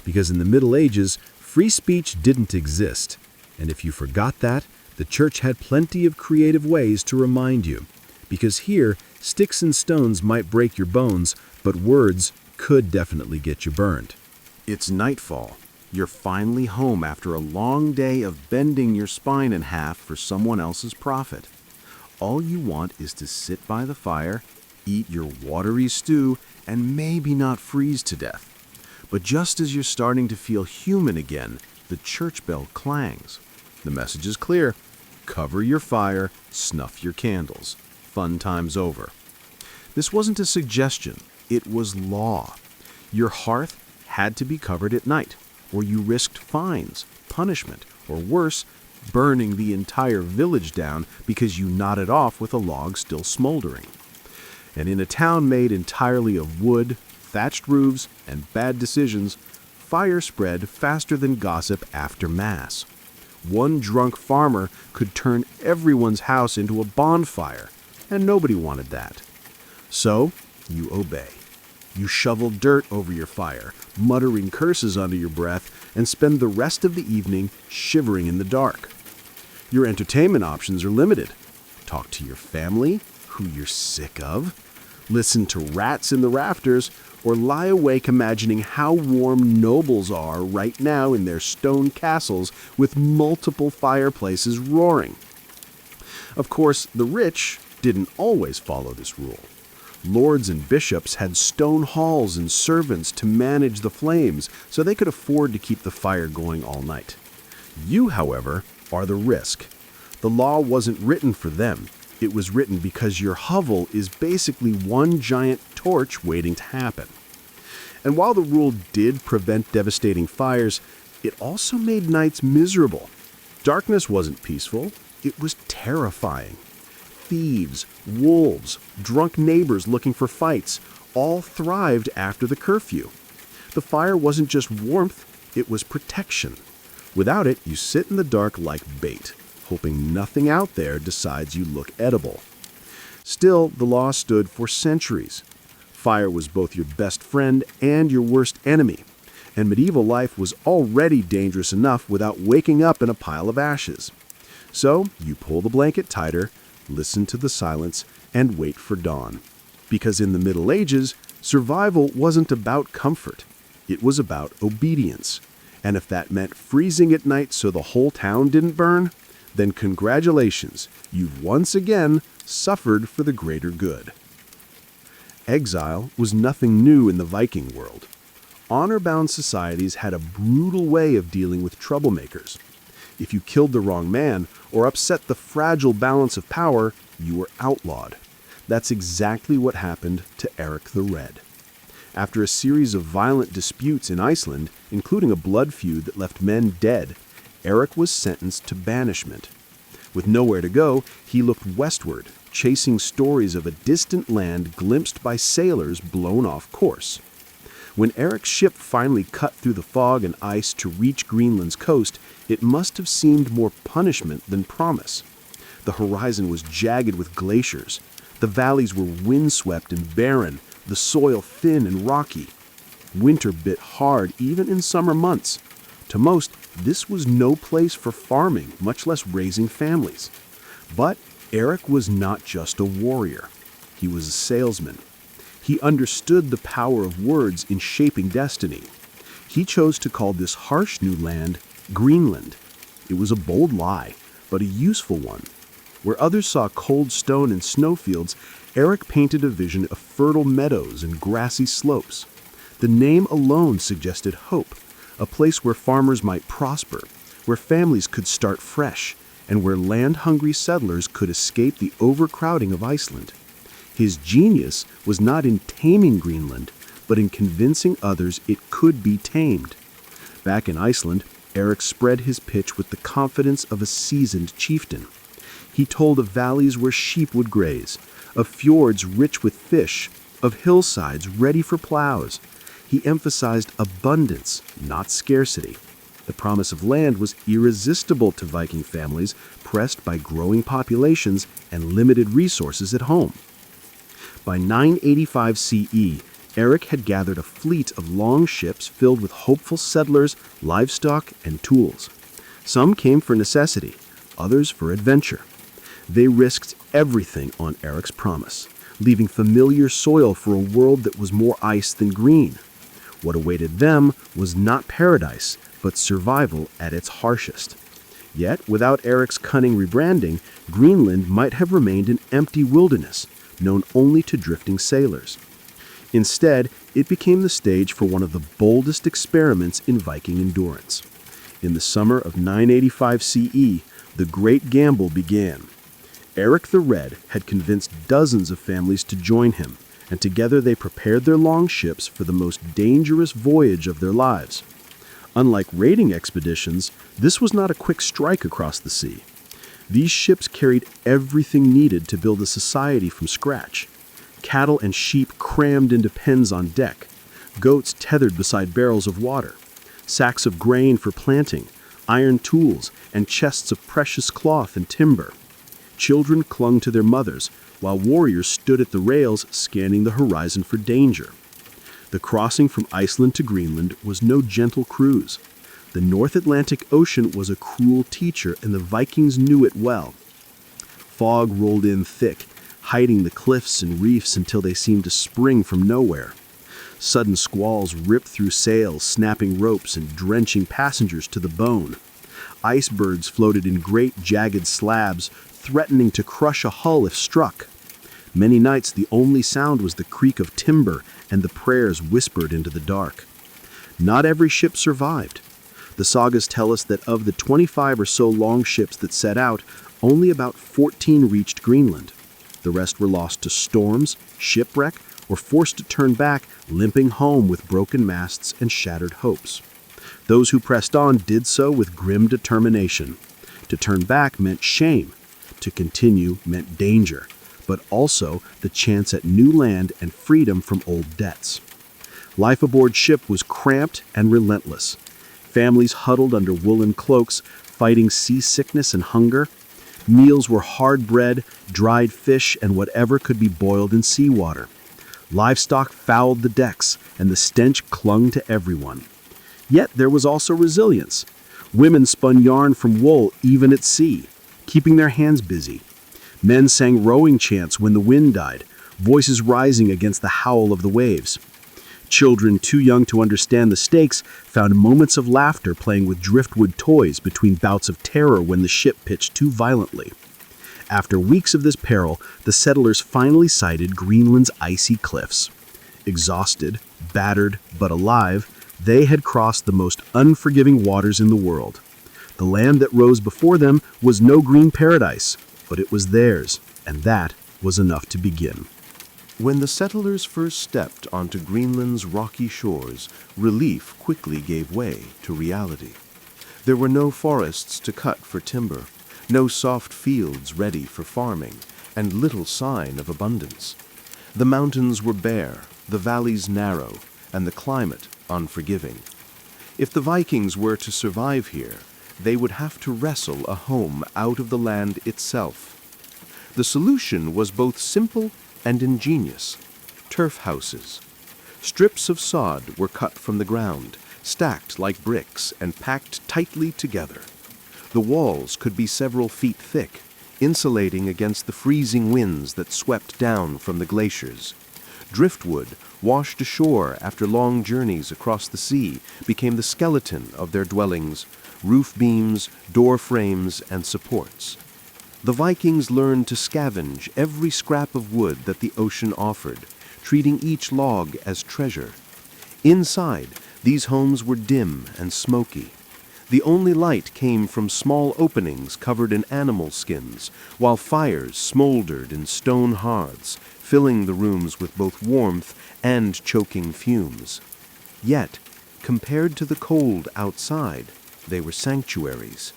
Because in the Middle Ages, free speech didn't exist, and if you forgot that, the church had plenty of creative ways to remind you. Because here, sticks and stones might break your bones, but words could definitely get you burned. It's nightfall. You're finally home after a long day of bending your spine in half for someone else's profit. All you want is to sit by the fire, eat your watery stew, and maybe not freeze to death. But just as you're starting to feel human again, the church bell clangs. The message is clear. Cover your fire, snuff your candles. Fun time's over. This wasn't a suggestion. It was law. Your hearth had to be covered at night, or you risked fines, punishment, or worse, burning the entire village down because you nodded off with a log still smoldering. And in a town made entirely of wood, thatched roofs, and bad decisions, fire spread faster than gossip after Mass. One drunk farmer could turn everyone's house into a bonfire, and nobody wanted that. So, you obey. You shovel dirt over your fire, muttering curses under your breath, and spend the rest of the evening shivering in the dark. Your entertainment options are limited. Talk to your family, who you're sick of, listen to rats in the rafters, or lie awake imagining how warm nobles are right now in their stone castles with multiple fireplaces roaring. Of course, the rich didn't always follow this rule. Lords and bishops had stone halls and servants to manage the flames, so they could afford to keep the fire going all night. You, however, are the risk. The law wasn't written for them. It was written because your hovel is basically one giant torch waiting to happen. And while the rule did prevent devastating fires, it also made nights miserable. Darkness wasn't peaceful. It was terrifying. Thieves, wolves, drunk neighbors looking for fights, all thrived after the curfew. The fire wasn't just warmth, it was protection. Without it, you sit in the dark like bait, hoping nothing out there decides you look edible. Still, the law stood for centuries. Fire was both your best friend and your worst enemy, and medieval life was already dangerous enough without waking up in a pile of ashes. So, you pull the blanket tighter, listen to the silence, and wait for dawn. Because in the Middle Ages, survival wasn't about comfort. It was about obedience. And if that meant freezing at night so the whole town didn't burn, then congratulations, you've once again suffered for the greater good. Exile was nothing new in the Viking world. honor-bound societies had a brutal way of dealing with troublemakers. If you killed the wrong man or upset the fragile balance of power, you were outlawed. That's exactly what happened to Eric the Red. After a series of violent disputes in Iceland, including a blood feud that left men dead, Eric was sentenced to banishment. With nowhere to go, he looked westward, chasing stories of a distant land glimpsed by sailors blown off course. When Eric's ship finally cut through the fog and ice to reach Greenland's coast, it must have seemed more punishment than promise. The horizon was jagged with glaciers. The valleys were windswept and barren, the soil thin and rocky. Winter bit hard even in summer months. To most, this was no place for farming, much less raising families. But Eric was not just a warrior. He was a salesman. He understood the power of words in shaping destiny. He chose to call this harsh new land Greenland. It was a bold lie, but a useful one. Where others saw cold stone and snowfields, Eric painted a vision of fertile meadows and grassy slopes. The name alone suggested hope, a place where farmers might prosper, where families could start fresh, and where land-hungry settlers could escape the overcrowding of Iceland. His genius was not in taming Greenland, but in convincing others it could be tamed. Back in Iceland, Eric spread his pitch with the confidence of a seasoned chieftain. He told of valleys where sheep would graze, of fjords rich with fish, of hillsides ready for plows. He emphasized abundance, not scarcity. The promise of land was irresistible to Viking families pressed by growing populations and limited resources at home. By 985 CE, Eric had gathered a fleet of long ships filled with hopeful settlers, livestock, and tools. Some came for necessity, others for adventure. They risked everything on Eric's promise, leaving familiar soil for a world that was more ice than green. What awaited them was not paradise, but survival at its harshest. Yet, without Eric's cunning rebranding, Greenland might have remained an empty wilderness, known only to drifting sailors. Instead, it became the stage for one of the boldest experiments in Viking endurance. In the summer of 985 CE, the Great Gamble began. Eric the Red had convinced dozens of families to join him, and together they prepared their long ships for the most dangerous voyage of their lives. Unlike raiding expeditions, this was not a quick strike across the sea. These ships carried everything needed to build a society from scratch. Cattle and sheep crammed into pens on deck, goats tethered beside barrels of water, sacks of grain for planting, iron tools, and chests of precious cloth and timber. Children clung to their mothers, while warriors stood at the rails scanning the horizon for danger. The crossing from Iceland to Greenland was no gentle cruise. The North Atlantic Ocean was a cruel teacher, and the Vikings knew it well. Fog rolled in thick, hiding the cliffs and reefs until they seemed to spring from nowhere. Sudden squalls ripped through sails, snapping ropes and drenching passengers to the bone. Icebergs floated in great jagged slabs, threatening to crush a hull if struck. Many nights the only sound was the creak of timber and the prayers whispered into the dark. Not every ship survived. The sagas tell us that of the 25 or so long ships that set out, only about 14 reached Greenland. The rest were lost to storms, shipwreck, or forced to turn back, limping home with broken masts and shattered hopes. Those who pressed on did so with grim determination. To turn back meant shame. To continue meant danger, but also the chance at new land and freedom from old debts. Life aboard ship was cramped and relentless. Families huddled under woolen cloaks, fighting seasickness and hunger. Meals were hard bread, dried fish, and whatever could be boiled in seawater. Livestock fouled the decks, and the stench clung to everyone. Yet there was also resilience. Women spun yarn from wool even at sea, keeping their hands busy. Men sang rowing chants when the wind died, voices rising against the howl of the waves. Children too young to understand the stakes found moments of laughter playing with driftwood toys between bouts of terror when the ship pitched too violently. After weeks of this peril, the settlers finally sighted Greenland's icy cliffs. Exhausted, battered, but alive, They had crossed the most unforgiving waters in the world. The land that rose before them was no green paradise, but it was theirs, and that was enough to begin. When the settlers first stepped onto Greenland's rocky shores, relief quickly gave way to reality. There were no forests to cut for timber, no soft fields ready for farming, and little sign of abundance. The mountains were bare, the valleys narrow, and the climate unforgiving. If the Vikings were to survive here, they would have to wrestle a home out of the land itself. The solution was both simple and ingenious: turf houses. Strips of sod were cut from the ground, stacked like bricks and packed tightly together. The walls could be several feet thick, insulating against the freezing winds that swept down from the glaciers. Driftwood, washed ashore after long journeys across the sea, became the skeleton of their dwellings: roof beams, door frames, and supports. The Vikings learned to scavenge every scrap of wood that the ocean offered, treating each log as treasure. Inside, these homes were dim and smoky. The only light came from small openings covered in animal skins, while fires smoldered in stone hearths, filling the rooms with both warmth and choking fumes. Yet, compared to the cold outside, they were sanctuaries.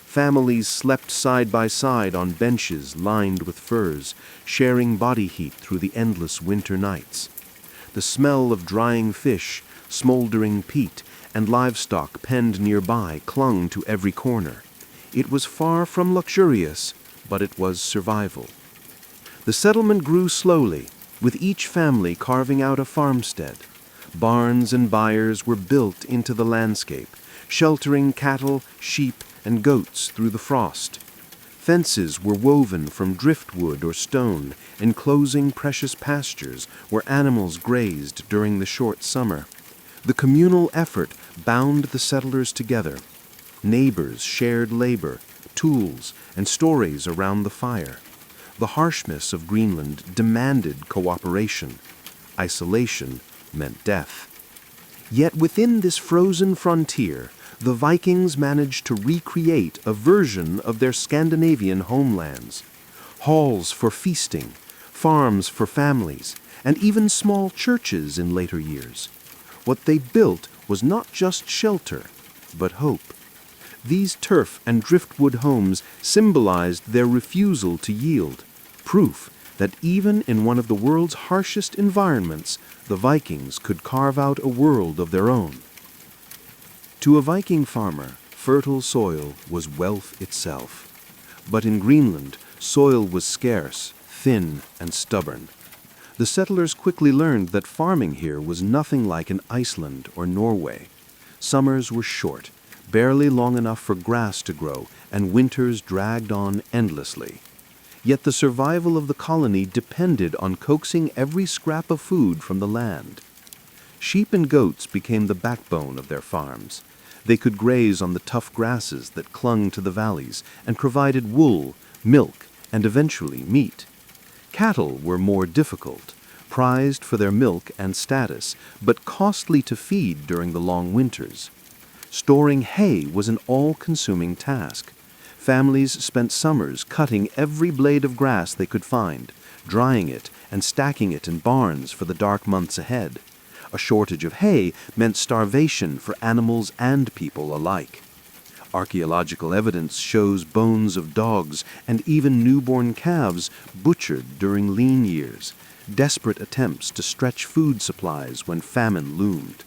Families slept side by side on benches lined with furs, sharing body heat through the endless winter nights. The smell of drying fish, smoldering peat, and livestock penned nearby clung to every corner. It was far from luxurious, but it was survival. The settlement grew slowly, with each family carving out a farmstead. Barns and byres were built into the landscape, sheltering cattle, sheep, and goats through the frost. Fences were woven from driftwood or stone, enclosing precious pastures where animals grazed during the short summer. The communal effort bound the settlers together. Neighbors shared labor, tools, and stories around the fire. The harshness of Greenland demanded cooperation. Isolation meant death. Yet within this frozen frontier, the Vikings managed to recreate a version of their Scandinavian homelands. Halls for feasting, farms for families, and even small churches in later years. What they built was not just shelter, but hope. These turf and driftwood homes symbolized their refusal to yield, proof that even in one of the world's harshest environments, the Vikings could carve out a world of their own. To a Viking farmer, fertile soil was wealth itself. But in Greenland, soil was scarce, thin, and stubborn. The settlers quickly learned that farming here was nothing like in Iceland or Norway. Summers were short, barely long enough for grass to grow, and winters dragged on endlessly. Yet the survival of the colony depended on coaxing every scrap of food from the land. Sheep and goats became the backbone of their farms. They could graze on the tough grasses that clung to the valleys and provided wool, milk, and eventually meat. Cattle were more difficult, prized for their milk and status, but costly to feed during the long winters. Storing hay was an all-consuming task. Families spent summers cutting every blade of grass they could find, drying it and stacking it in barns for the dark months ahead. A shortage of hay meant starvation for animals and people alike. Archaeological evidence shows bones of dogs and even newborn calves butchered during lean years, desperate attempts to stretch food supplies when famine loomed.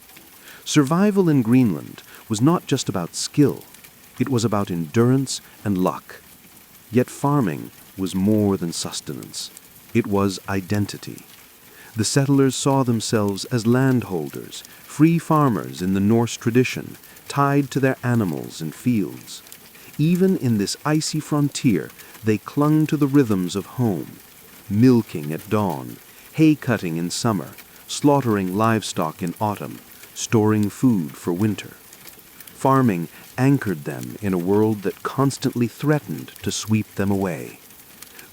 Survival in Greenland was not just about skill, it was about endurance and luck. Yet farming was more than sustenance. It was identity. The settlers saw themselves as landholders, free farmers in the Norse tradition, tied to their animals and fields. Even in this icy frontier, they clung to the rhythms of home, milking at dawn, hay cutting in summer, slaughtering livestock in autumn, storing food for winter. Farming anchored them in a world that constantly threatened to sweep them away.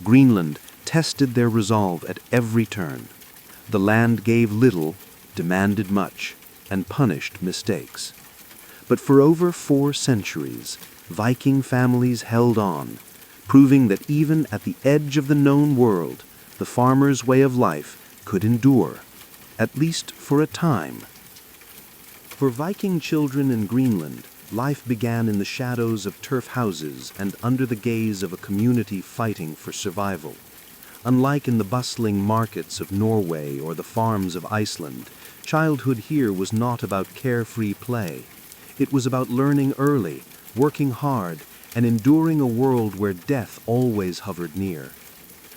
Greenland tested their resolve at every turn. The land gave little, demanded much, and punished mistakes. But for over 4 centuries, Viking families held on, proving that even at the edge of the known world, the farmer's way of life could endure, at least for a time. For Viking children in Greenland, life began in the shadows of turf houses and under the gaze of a community fighting for survival. Unlike in the bustling markets of Norway or the farms of Iceland, childhood here was not about carefree play. It was about learning early, working hard, and enduring a world where death always hovered near.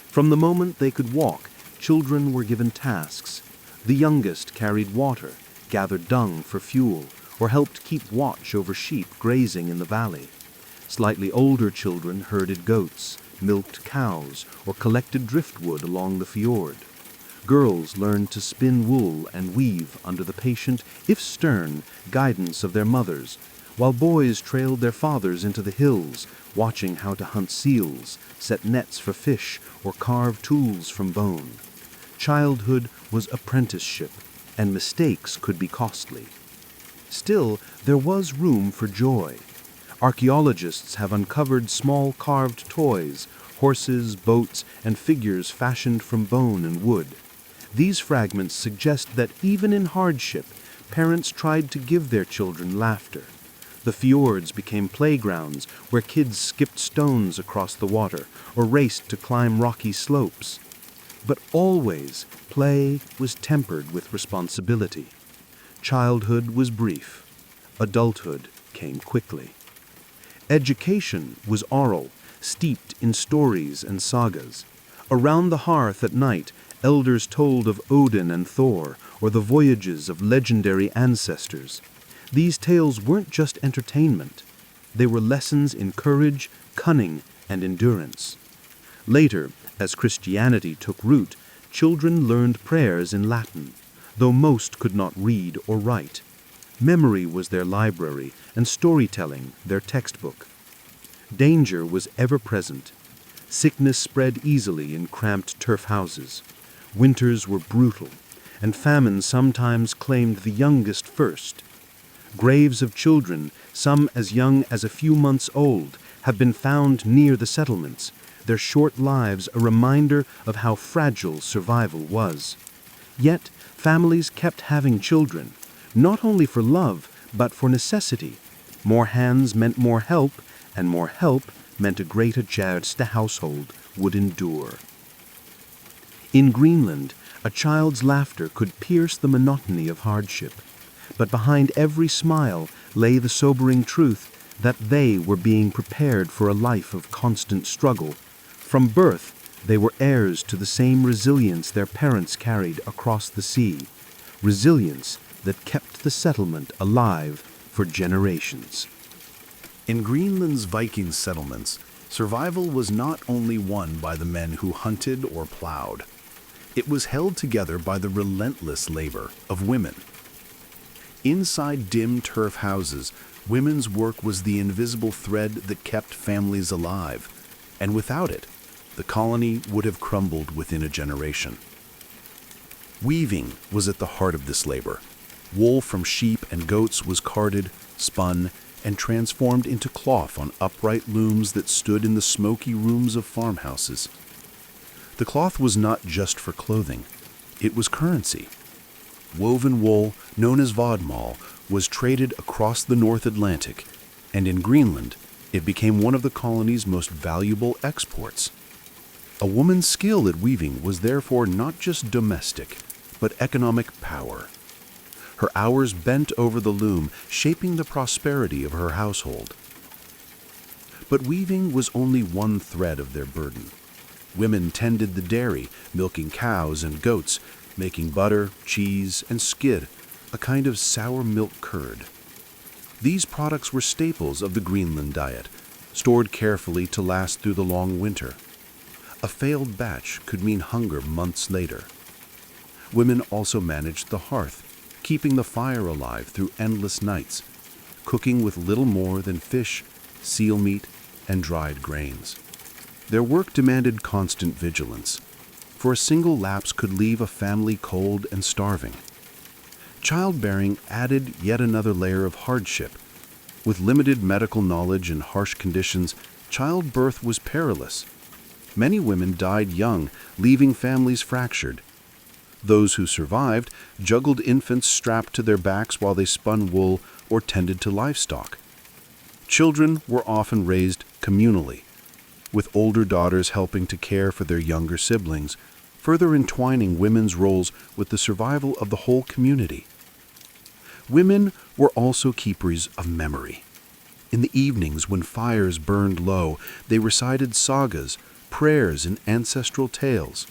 From the moment they could walk, children were given tasks. The youngest carried water, gathered dung for fuel, or helped keep watch over sheep grazing in the valley. Slightly older children herded goats, milked cows, or collected driftwood along the fjord. Girls learned to spin wool and weave under the patient, if stern, guidance of their mothers, while boys trailed their fathers into the hills, watching how to hunt seals, set nets for fish, or carve tools from bone. Childhood was apprenticeship, and mistakes could be costly. Still, there was room for joy. Archaeologists have uncovered small carved toys, horses, boats, and figures fashioned from bone and wood. These fragments suggest that even in hardship, parents tried to give their children laughter. The fjords became playgrounds where kids skipped stones across the water or raced to climb rocky slopes. But always, play was tempered with responsibility. Childhood was brief. Adulthood came quickly. Education was oral, steeped in stories and sagas. Around the hearth at night, elders told of Odin and Thor, or the voyages of legendary ancestors. These tales weren't just entertainment. They were lessons in courage, cunning, and endurance. Later, as Christianity took root, children learned prayers in Latin, though most could not read or write. Memory was their library, and storytelling their textbook. Danger was ever present. Sickness spread easily in cramped turf houses. Winters were brutal, and famine sometimes claimed the youngest first. Graves of children, some as young as a few months old, have been found near the settlements, their short lives a reminder of how fragile survival was. Yet, families kept having children, not only for love, but for necessity. More hands meant more help, and more help meant a greater chance the household would endure. In Greenland, a child's laughter could pierce the monotony of hardship, but behind every smile lay the sobering truth that they were being prepared for a life of constant struggle. From birth, they were heirs to the same resilience their parents carried across the sea, resilience that kept the settlement alive for generations. In Greenland's Viking settlements, survival was not only won by the men who hunted or plowed. It was held together by the relentless labor of women. Inside dim turf houses, women's work was the invisible thread that kept families alive, and without it, the colony would have crumbled within a generation. Weaving was at the heart of this labor. Wool from sheep and goats was carded, spun, and transformed into cloth on upright looms that stood in the smoky rooms of farmhouses. The cloth was not just for clothing, it was currency. Woven wool, known as vodmal, was traded across the North Atlantic, and in Greenland, it became one of the colony's most valuable exports. A woman's skill at weaving was therefore not just domestic, but economic power. Her hours bent over the loom, shaping the prosperity of her household. But weaving was only one thread of their burden. Women tended the dairy, milking cows and goats, making butter, cheese, and skid, a kind of sour milk curd. These products were staples of the Greenland diet, stored carefully to last through the long winter. A failed batch could mean hunger months later. Women also managed the hearth, keeping the fire alive through endless nights, cooking with little more than fish, seal meat, and dried grains. Their work demanded constant vigilance, for a single lapse could leave a family cold and starving. Childbearing added yet another layer of hardship. With limited medical knowledge and harsh conditions, childbirth was perilous. Many women died young, leaving families fractured. Those who survived juggled infants strapped to their backs while they spun wool or tended to livestock. Children were often raised communally, with older daughters helping to care for their younger siblings, further entwining women's roles with the survival of the whole community. Women were also keepers of memory. In the evenings when fires burned low, they recited sagas, prayers, and ancestral tales.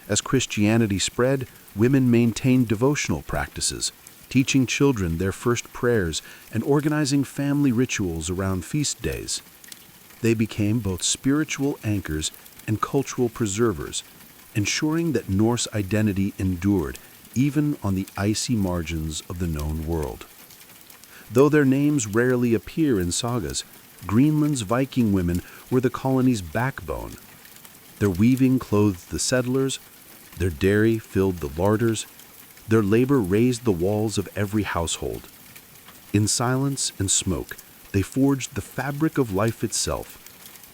As Christianity spread, women maintained devotional practices, teaching children their first prayers and organizing family rituals around feast days. They became both spiritual anchors and cultural preservers, ensuring that Norse identity endured even on the icy margins of the known world. Though their names rarely appear in sagas, Greenland's Viking women were the colony's backbone. Their weaving clothed the settlers, their dairy filled the larders, their labor raised the walls of every household. In silence and smoke, they forged the fabric of life itself,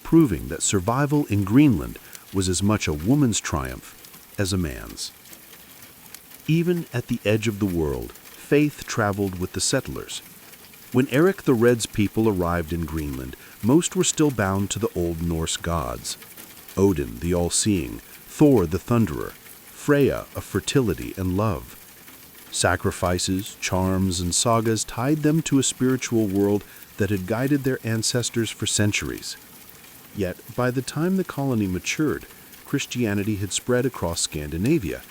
proving that survival in Greenland was as much a woman's triumph as a man's. Even at the edge of the world, faith traveled with the settlers. When Eric the Red's people arrived in Greenland, most were still bound to the Old Norse gods. Odin, the all-seeing, Thor, the thunderer, Freya of fertility and love. Sacrifices, charms, and sagas tied them to a spiritual world that had guided their ancestors for centuries. Yet, by the time the colony matured, Christianity had spread across Scandinavia,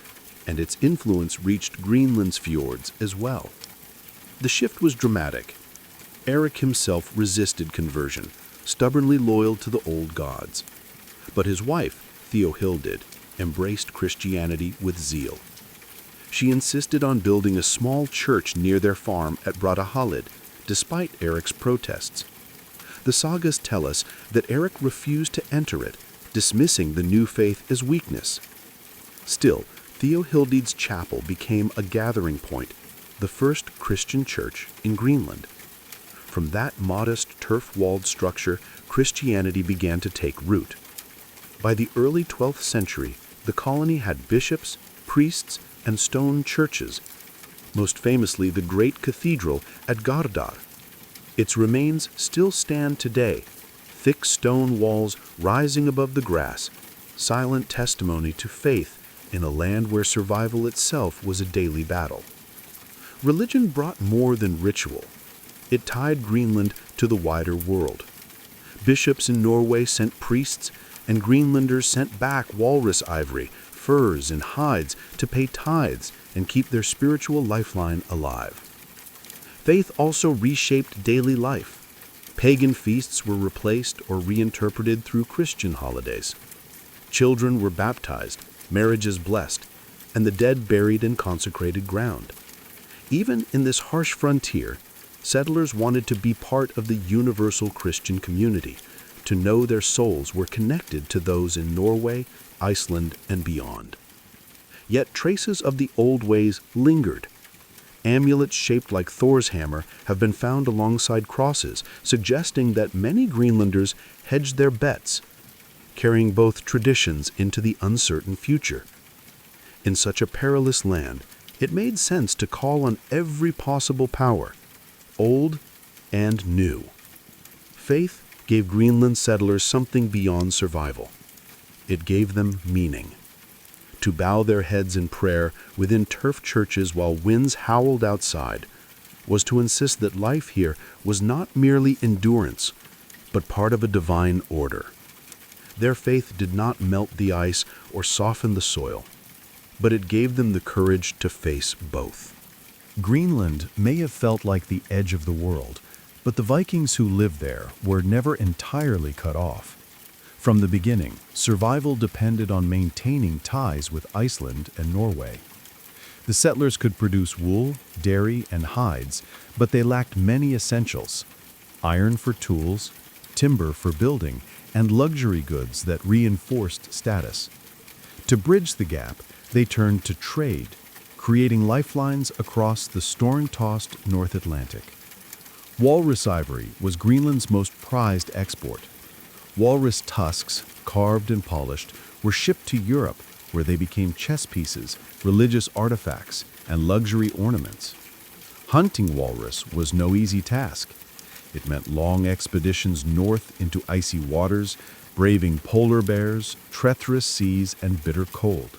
and its influence reached Greenland's fjords as well. The shift was dramatic. Eric himself resisted conversion, stubbornly loyal to the old gods. But his wife, Theohildid, embraced Christianity with zeal. She insisted on building a small church near their farm at Brattahalid, despite Eric's protests. The sagas tell us that Eric refused to enter it, dismissing the new faith as weakness. Still, Theohildid's chapel became a gathering point, the first Christian church in Greenland. From that modest turf-walled structure, Christianity began to take root. By the early 12th century, the colony had bishops, priests, and stone churches, most famously the great cathedral at Gardar. Its remains still stand today, thick stone walls rising above the grass, silent testimony to faith in a land where survival itself was a daily battle. Religion brought more than ritual. It tied Greenland to the wider world. Bishops in Norway sent priests, and Greenlanders sent back walrus ivory, furs, and hides to pay tithes and keep their spiritual lifeline alive. Faith also reshaped daily life. Pagan feasts were replaced or reinterpreted through Christian holidays. Children were baptized, marriages blessed, and the dead buried in consecrated ground. Even in this harsh frontier, settlers wanted to be part of the universal Christian community, to know their souls were connected to those in Norway, Iceland, and beyond. Yet traces of the old ways lingered. Amulets shaped like Thor's hammer have been found alongside crosses, suggesting that many Greenlanders hedged their bets, carrying both traditions into the uncertain future. In such a perilous land, it made sense to call on every possible power, old and new. Faith gave Greenland settlers something beyond survival. It gave them meaning. To bow their heads in prayer within turf churches while winds howled outside was to insist that life here was not merely endurance, but part of a divine order. Their faith did not melt the ice or soften the soil, but it gave them the courage to face both. Greenland may have felt like the edge of the world, but the Vikings who lived there were never entirely cut off. From the beginning, survival depended on maintaining ties with Iceland and Norway. The settlers could produce wool, dairy, and hides, but they lacked many essentials: iron for tools, timber for building, and luxury goods that reinforced status. To bridge the gap, they turned to trade, creating lifelines across the storm-tossed North Atlantic. Walrus ivory was Greenland's most prized export. Walrus tusks, carved and polished, were shipped to Europe, where they became chess pieces, religious artifacts, and luxury ornaments. Hunting walrus was no easy task. It meant long expeditions north into icy waters, braving polar bears, treacherous seas, and bitter cold.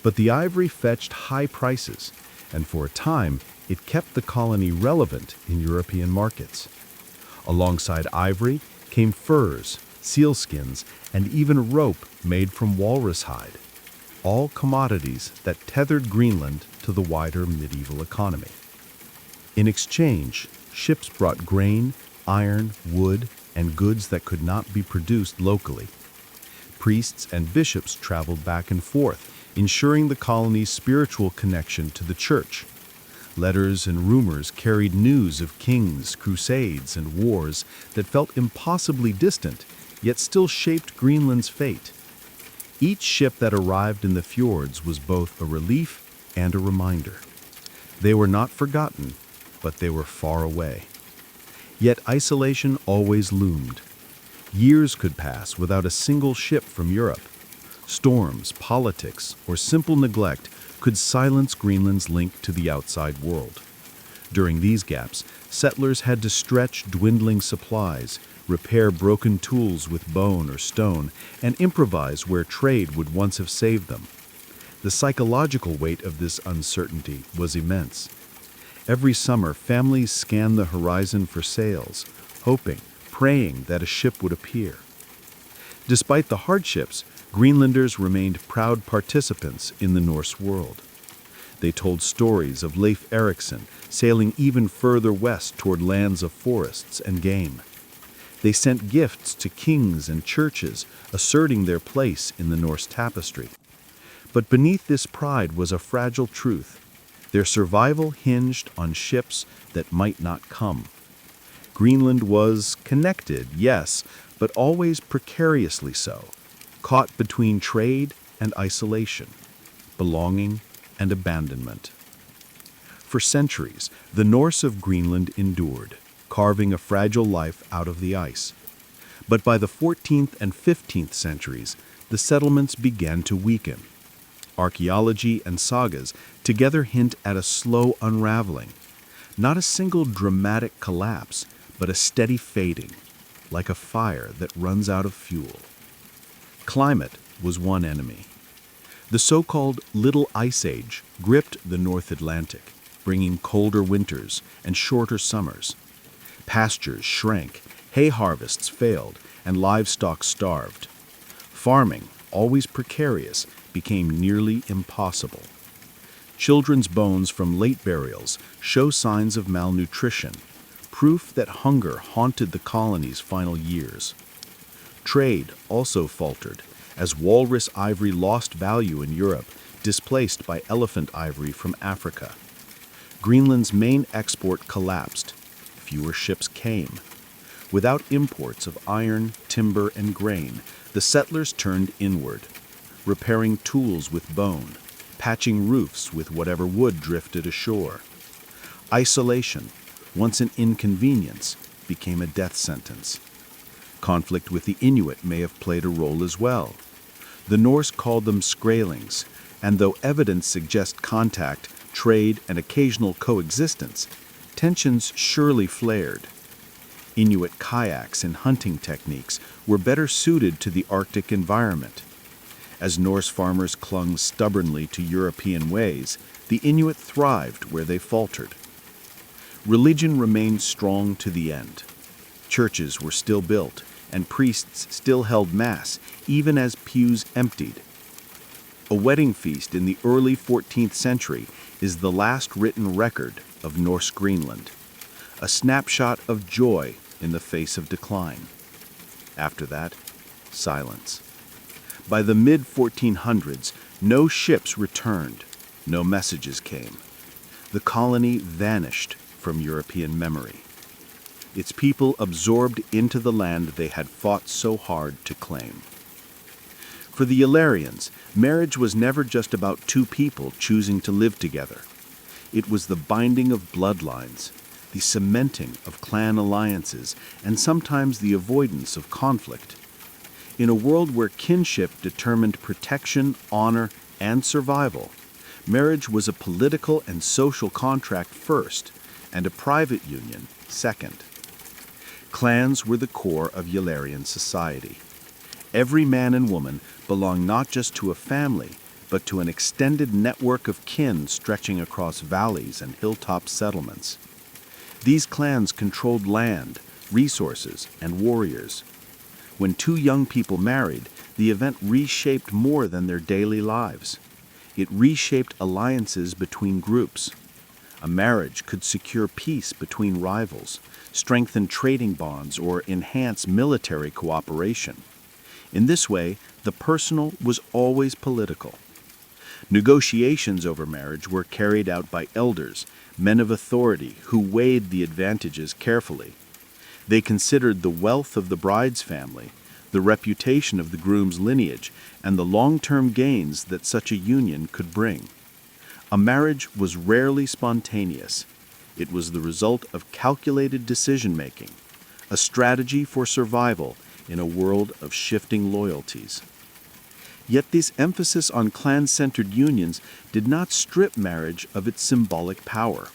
But the ivory fetched high prices, and for a time, it kept the colony relevant in European markets. Alongside ivory came furs, sealskins, and even rope made from walrus hide, all commodities that tethered Greenland to the wider medieval economy. In exchange, ships brought grain, iron, wood, and goods that could not be produced locally. Priests and bishops traveled back and forth, ensuring the colony's spiritual connection to the church. Letters and rumors carried news of kings, crusades, and wars that felt impossibly distant, yet still shaped Greenland's fate. Each ship that arrived in the fjords was both a relief and a reminder. They were not forgotten, but they were far away. Yet isolation always loomed. Years could pass without a single ship from Europe. Storms, politics, or simple neglect could silence Greenland's link to the outside world. During these gaps, settlers had to stretch dwindling supplies, repair broken tools with bone or stone, and improvise where trade would once have saved them. The psychological weight of this uncertainty was immense. Every summer, families scanned the horizon for sails, hoping, praying that a ship would appear. Despite the hardships, Greenlanders remained proud participants in the Norse world. They told stories of Leif Erikson sailing even further west toward lands of forests and game. They sent gifts to kings and churches, asserting their place in the Norse tapestry. But beneath this pride was a fragile truth. Their survival hinged on ships that might not come. Greenland was connected, yes, but always precariously so, caught between trade and isolation, belonging and abandonment. For centuries, the Norse of Greenland endured, carving a fragile life out of the ice. But by the 14th and 15th centuries, the settlements began to weaken. Archaeology and sagas together hint at a slow unraveling, not a single dramatic collapse, but a steady fading, like a fire that runs out of fuel. Climate was one enemy. The so-called Little Ice Age gripped the North Atlantic, bringing colder winters and shorter summers. Pastures shrank, hay harvests failed, and livestock starved. Farming, always precarious, became nearly impossible. Children's bones from late burials show signs of malnutrition, proof that hunger haunted the colony's final years. Trade also faltered, as walrus ivory lost value in Europe, displaced by elephant ivory from Africa. Greenland's main export collapsed. Fewer ships came. Without imports of iron, timber, and grain, the settlers turned inward, repairing tools with bone, patching roofs with whatever wood drifted ashore. Isolation, once an inconvenience, became a death sentence. Conflict with the Inuit may have played a role as well. The Norse called them skraelings, and though evidence suggests contact, trade, and occasional coexistence, tensions surely flared. Inuit kayaks and hunting techniques were better suited to the Arctic environment. As Norse farmers clung stubbornly to European ways, the Inuit thrived where they faltered. Religion remained strong to the end. Churches were still built, and priests still held Mass, even as pews emptied. A wedding feast in the early 14th century is the last written record of Norse Greenland, a snapshot of joy in the face of decline. After that, silence. By the mid-1400s, no ships returned, no messages came. The colony vanished from European memory. Its people absorbed into the land they had fought so hard to claim. For the Yrians, marriage was never just about two people choosing to live together. It was the binding of bloodlines, the cementing of clan alliances, and sometimes the avoidance of conflict. In a world where kinship determined protection, honor, and survival, marriage was a political and social contract first, and a private union second. Clans were the core of Yrian society. Every man and woman belonged not just to a family, but to an extended network of kin stretching across valleys and hilltop settlements. These clans controlled land, resources, and warriors. When two young people married, the event reshaped more than their daily lives. It reshaped alliances between groups. A marriage could secure peace between rivals, strengthen trading bonds, or enhance military cooperation. In this way, the personal was always political. Negotiations over marriage were carried out by elders, men of authority who weighed the advantages carefully. They considered the wealth of the bride's family, the reputation of the groom's lineage, and the long-term gains that such a union could bring. A marriage was rarely spontaneous. It was the result of calculated decision-making, a strategy for survival in a world of shifting loyalties. Yet this emphasis on clan-centered unions did not strip marriage of its symbolic power.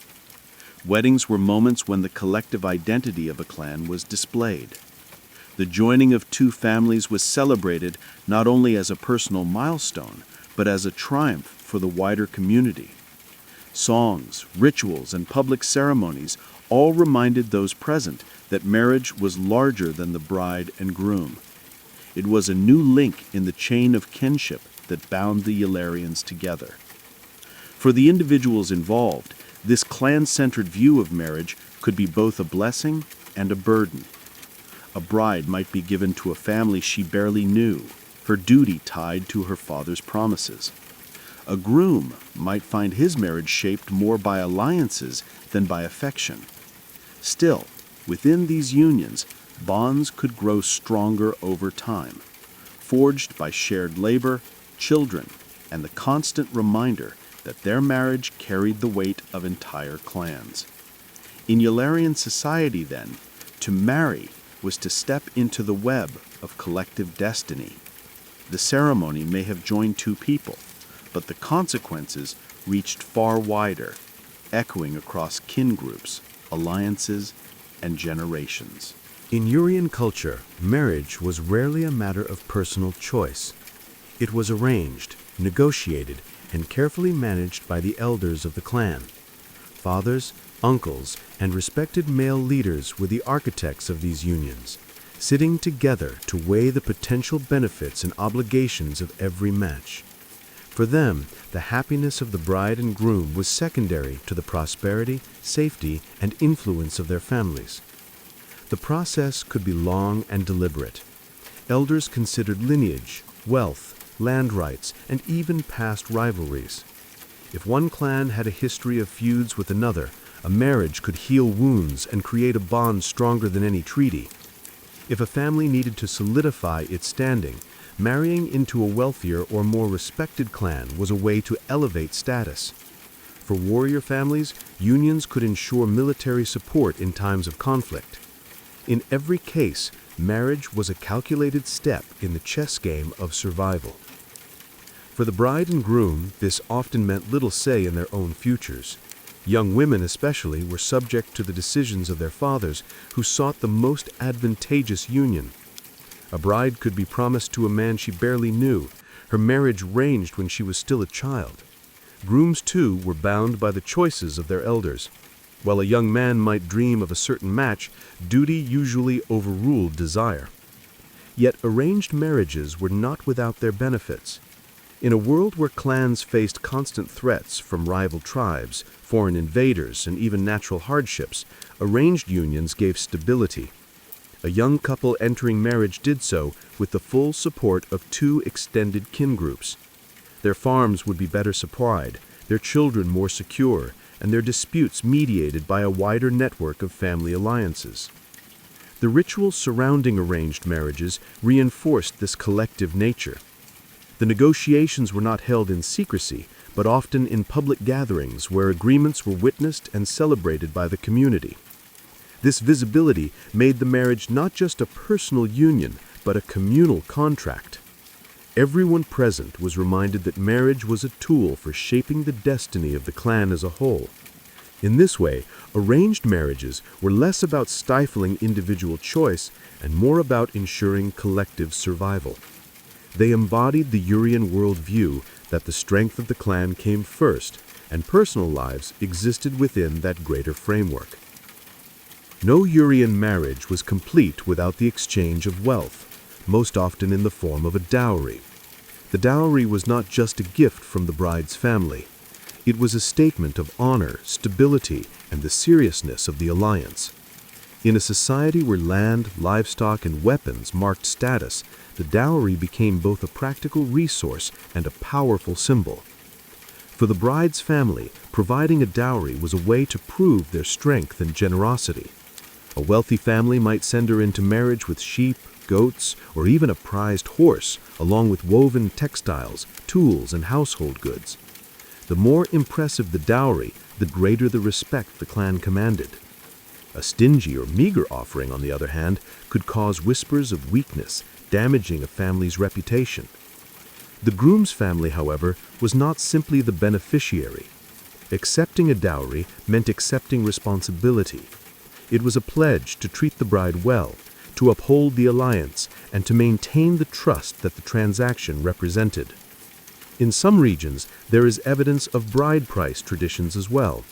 Weddings were moments when the collective identity of a clan was displayed. The joining of two families was celebrated not only as a personal milestone, but as a triumph for the wider community. Songs, rituals, and public ceremonies all reminded those present that marriage was larger than the bride and groom. It was a new link in the chain of kinship that bound the Yrians together. For the individuals involved, this clan-centered view of marriage could be both a blessing and a burden. A bride might be given to a family she barely knew, her duty tied to her father's promises. A groom might find his marriage shaped more by alliances than by affection. Still, within these unions, bonds could grow stronger over time, forged by shared labor, children, and the constant reminder that their marriage carried the weight of entire clans. In Yrian society, then, to marry was to step into the web of collective destiny. The ceremony may have joined two people, but the consequences reached far wider, echoing across kin groups, alliances, and generations. In Yrian culture, marriage was rarely a matter of personal choice. It was arranged, negotiated, and carefully managed by the elders of the clan. Fathers, uncles, and respected male leaders were the architects of these unions, sitting together to weigh the potential benefits and obligations of every match. For them, the happiness of the bride and groom was secondary to the prosperity, safety, and influence of their families. The process could be long and deliberate. Elders considered lineage, wealth, land rights, and even past rivalries. If one clan had a history of feuds with another, a marriage could heal wounds and create a bond stronger than any treaty. If a family needed to solidify its standing, marrying into a wealthier or more respected clan was a way to elevate status. For warrior families, unions could ensure military support in times of conflict. In every case, marriage was a calculated step in the chess game of survival. For the bride and groom, this often meant little say in their own futures. Young women especially were subject to the decisions of their fathers, who sought the most advantageous union. A bride could be promised to a man she barely knew. Her marriage ranged when she was still a child. Grooms, too, were bound by the choices of their elders. While a young man might dream of a certain match, duty usually overruled desire. Yet arranged marriages were not without their benefits. In a world where clans faced constant threats from rival tribes, foreign invaders, and even natural hardships, arranged unions gave stability. A young couple entering marriage did so with the full support of two extended kin groups. Their farms would be better supplied, their children more secure, and their disputes mediated by a wider network of family alliances. The rituals surrounding arranged marriages reinforced this collective nature. The negotiations were not held in secrecy, but often in public gatherings where agreements were witnessed and celebrated by the community. This visibility made the marriage not just a personal union, but a communal contract. Everyone present was reminded that marriage was a tool for shaping the destiny of the clan as a whole. In this way, arranged marriages were less about stifling individual choice and more about ensuring collective survival. They embodied the Yrian worldview that the strength of the clan came first, and personal lives existed within that greater framework. No Yrian marriage was complete without the exchange of wealth, most often in the form of a dowry. The dowry was not just a gift from the bride's family. It was a statement of honor, stability, and the seriousness of the alliance. In a society where land, livestock, and weapons marked status, the dowry became both a practical resource and a powerful symbol. For the bride's family, providing a dowry was a way to prove their strength and generosity. A wealthy family might send her into marriage with sheep, goats, or even a prized horse, along with woven textiles, tools, and household goods. The more impressive the dowry, the greater the respect the clan commanded. A stingy or meager offering, on the other hand, could cause whispers of weakness, damaging a family's reputation. The groom's family, however, was not simply the beneficiary. Accepting a dowry meant accepting responsibility. It was a pledge to treat the bride well, to uphold the alliance, and to maintain the trust that the transaction represented. In some regions, there is evidence of bride price traditions as well,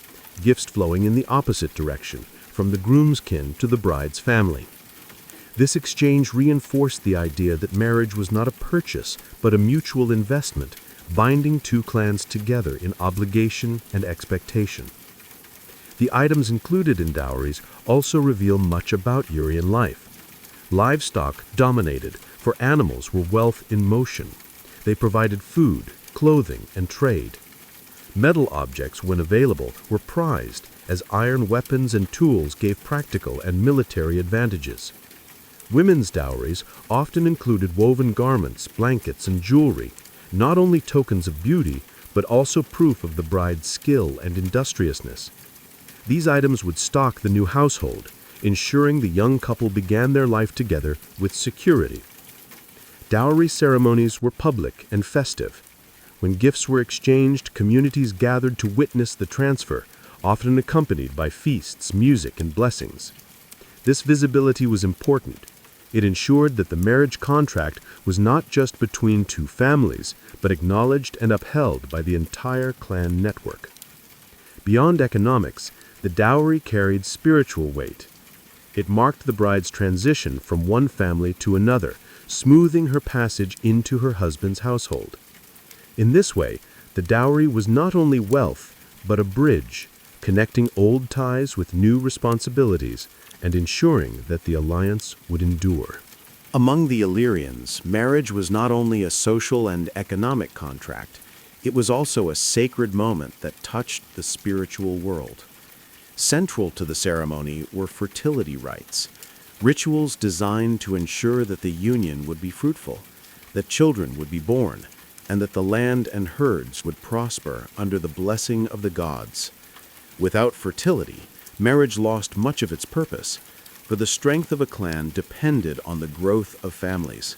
gifts flowing in the opposite direction, from the groom's kin to the bride's family. This exchange reinforced the idea that marriage was not a purchase, but a mutual investment, binding two clans together in obligation and expectation. The items included in dowries also reveal much about Yrian life. Livestock dominated, for animals were wealth in motion. They provided food, clothing, and trade. Metal objects, when available, were prized, as iron weapons and tools gave practical and military advantages. Women's dowries often included woven garments, blankets, and jewelry, not only tokens of beauty, but also proof of the bride's skill and industriousness. These items would stock the new household, ensuring the young couple began their life together with security. Dowry ceremonies were public and festive. When gifts were exchanged, communities gathered to witness the transfer, often accompanied by feasts, music, and blessings. This visibility was important. It ensured that the marriage contract was not just between two families, but acknowledged and upheld by the entire clan network. Beyond economics, the dowry carried spiritual weight. It marked the bride's transition from one family to another, smoothing her passage into her husband's household. In this way, the dowry was not only wealth, but a bridge, connecting old ties with new responsibilities and ensuring that the alliance would endure. Among the Illyrians, marriage was not only a social and economic contract, it was also a sacred moment that touched the spiritual world. Central to the ceremony were fertility rites, rituals designed to ensure that the union would be fruitful, that children would be born, and that the land and herds would prosper under the blessing of the gods. Without fertility, marriage lost much of its purpose, for the strength of a clan depended on the growth of families.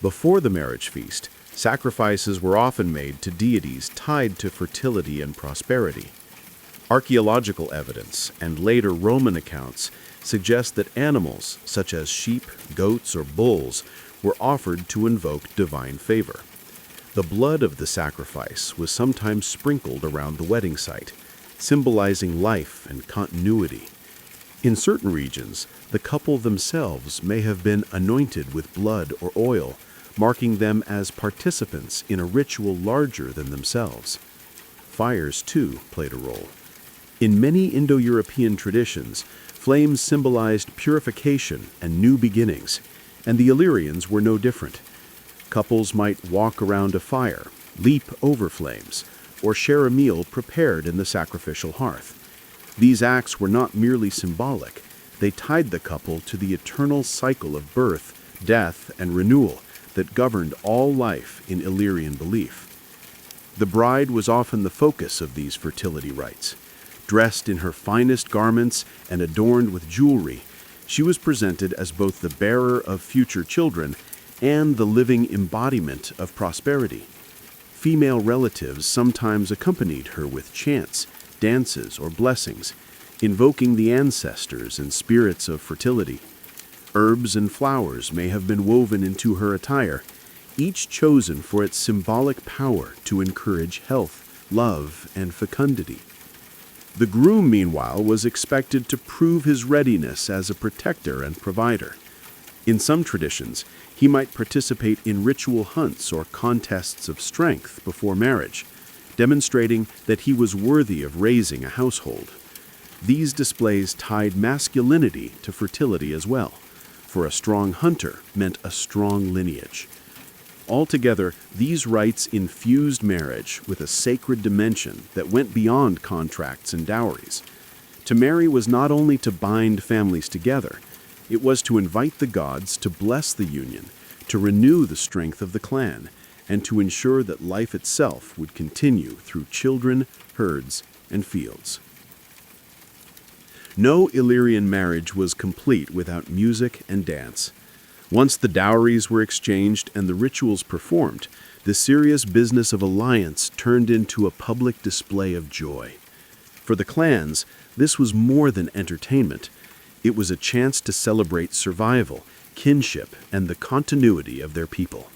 Before the marriage feast, sacrifices were often made to deities tied to fertility and prosperity. Archaeological evidence and later Roman accounts suggest that animals, such as sheep, goats, or bulls, were offered to invoke divine favor. The blood of the sacrifice was sometimes sprinkled around the wedding site, symbolizing life and continuity. In certain regions, the couple themselves may have been anointed with blood or oil, marking them as participants in a ritual larger than themselves. Fires, too, played a role. In many Indo-European traditions, flames symbolized purification and new beginnings, and the Illyrians were no different. Couples might walk around a fire, leap over flames, or share a meal prepared in the sacrificial hearth. These acts were not merely symbolic. They tied the couple to the eternal cycle of birth, death, and renewal, that governed all life in Illyrian belief. The bride was often the focus of these fertility rites. Dressed in her finest garments and adorned with jewelry, she was presented as both the bearer of future children and the living embodiment of prosperity. Female relatives sometimes accompanied her with chants, dances, or blessings, invoking the ancestors and spirits of fertility. Herbs and flowers may have been woven into her attire, each chosen for its symbolic power to encourage health, love, and fecundity. The groom, meanwhile, was expected to prove his readiness as a protector and provider. In some traditions, he might participate in ritual hunts or contests of strength before marriage, demonstrating that he was worthy of raising a household. These displays tied masculinity to fertility as well, for a strong hunter meant a strong lineage. Altogether, these rites infused marriage with a sacred dimension that went beyond contracts and dowries. To marry was not only to bind families together, it was to invite the gods to bless the union, to renew the strength of the clan, and to ensure that life itself would continue through children, herds, and fields. No Illyrian marriage was complete without music and dance. Once the dowries were exchanged and the rituals performed, the serious business of alliance turned into a public display of joy. For the clans, this was more than entertainment. It was a chance to celebrate survival, kinship, and the continuity of their people.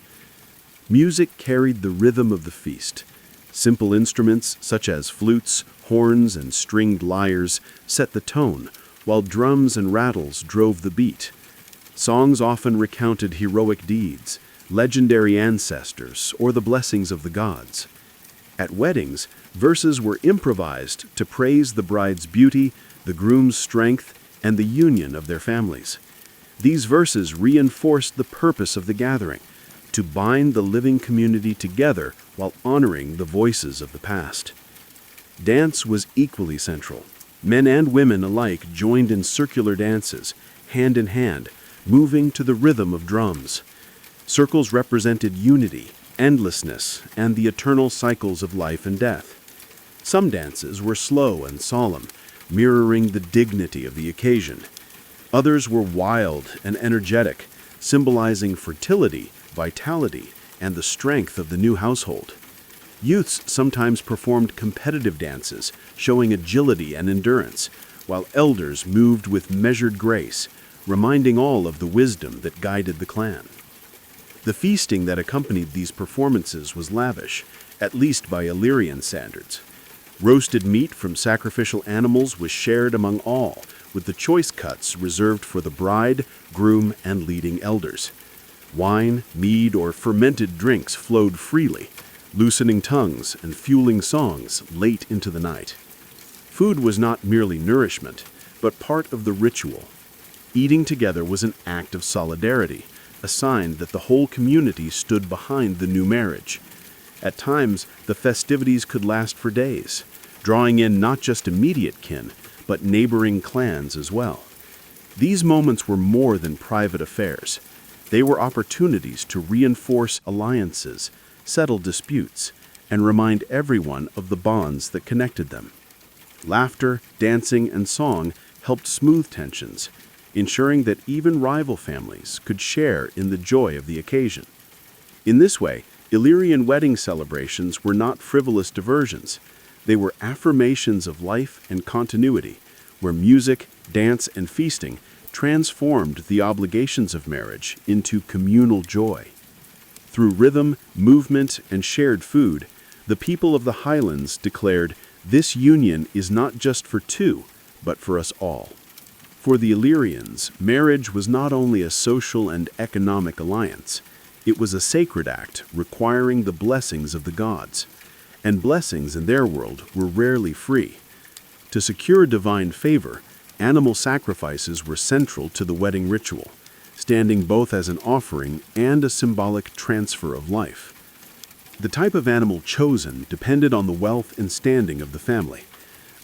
Music carried the rhythm of the feast. Simple instruments such as flutes, horns, and stringed lyres set the tone, while drums and rattles drove the beat. Songs often recounted heroic deeds, legendary ancestors, or the blessings of the gods. At weddings, verses were improvised to praise the bride's beauty, the groom's strength, and the union of their families. These verses reinforced the purpose of the gathering, to bind the living community together while honoring the voices of the past. Dance was equally central. Men and women alike joined in circular dances, hand in hand, moving to the rhythm of drums. Circles represented unity, endlessness, and the eternal cycles of life and death. Some dances were slow and solemn, mirroring the dignity of the occasion. Others were wild and energetic, symbolizing fertility, vitality, and the strength of the new household. Youths sometimes performed competitive dances, showing agility and endurance, while elders moved with measured grace, reminding all of the wisdom that guided the clan. The feasting that accompanied these performances was lavish, at least by Illyrian standards. Roasted meat from sacrificial animals was shared among all, with the choice cuts reserved for the bride, groom, and leading elders. Wine, mead, or fermented drinks flowed freely, loosening tongues and fueling songs late into the night. Food was not merely nourishment, but part of the ritual. Eating together was an act of solidarity, a sign that the whole community stood behind the new marriage. At times, the festivities could last for days, drawing in not just immediate kin, but neighboring clans as well. These moments were more than private affairs. They were opportunities to reinforce alliances, settle disputes, and remind everyone of the bonds that connected them. Laughter, dancing, and song helped smooth tensions, ensuring that even rival families could share in the joy of the occasion. In this way, Illyrian wedding celebrations were not frivolous diversions. They were affirmations of life and continuity, where music, dance, and feasting transformed the obligations of marriage into communal joy. Through rhythm, movement, and shared food, the people of the Highlands declared, "This union is not just for two, but for us all." For the Illyrians, marriage was not only a social and economic alliance, it was a sacred act requiring the blessings of the gods. And blessings in their world were rarely free. To secure divine favor, animal sacrifices were central to the wedding ritual, standing both as an offering and a symbolic transfer of life. The type of animal chosen depended on the wealth and standing of the family.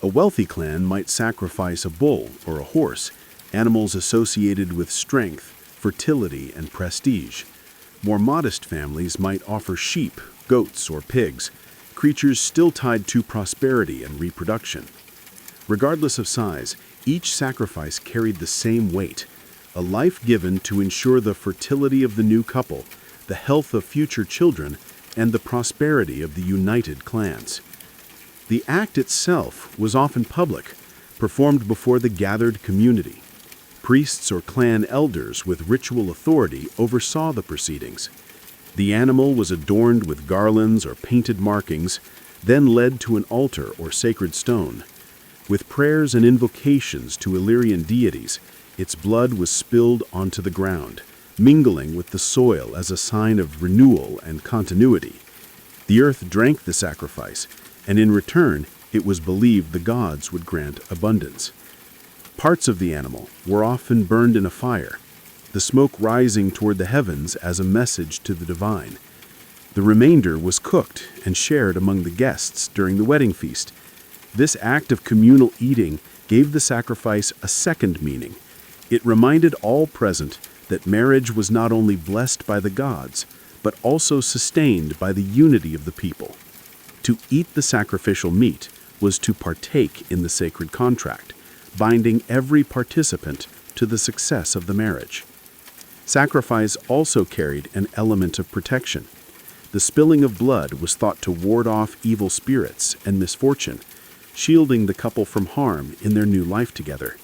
A wealthy clan might sacrifice a bull or a horse, animals associated with strength, fertility, and prestige. More modest families might offer sheep, goats, or pigs, creatures still tied to prosperity and reproduction. Regardless of size, each sacrifice carried the same weight, a life given to ensure the fertility of the new couple, the health of future children, and the prosperity of the united clans. The act itself was often public, performed before the gathered community. Priests or clan elders with ritual authority oversaw the proceedings. The animal was adorned with garlands or painted markings, then led to an altar or sacred stone. With prayers and invocations to Illyrian deities, its blood was spilled onto the ground, mingling with the soil as a sign of renewal and continuity. The earth drank the sacrifice, and in return, it was believed the gods would grant abundance. Parts of the animal were often burned in a fire, the smoke rising toward the heavens as a message to the divine. The remainder was cooked and shared among the guests during the wedding feast. This act of communal eating gave the sacrifice a second meaning. It reminded all present that marriage was not only blessed by the gods, but also sustained by the unity of the people. To eat the sacrificial meat was to partake in the sacred contract, binding every participant to the success of the marriage. Sacrifice also carried an element of protection. The spilling of blood was thought to ward off evil spirits and misfortune, shielding the couple from harm in their new life together.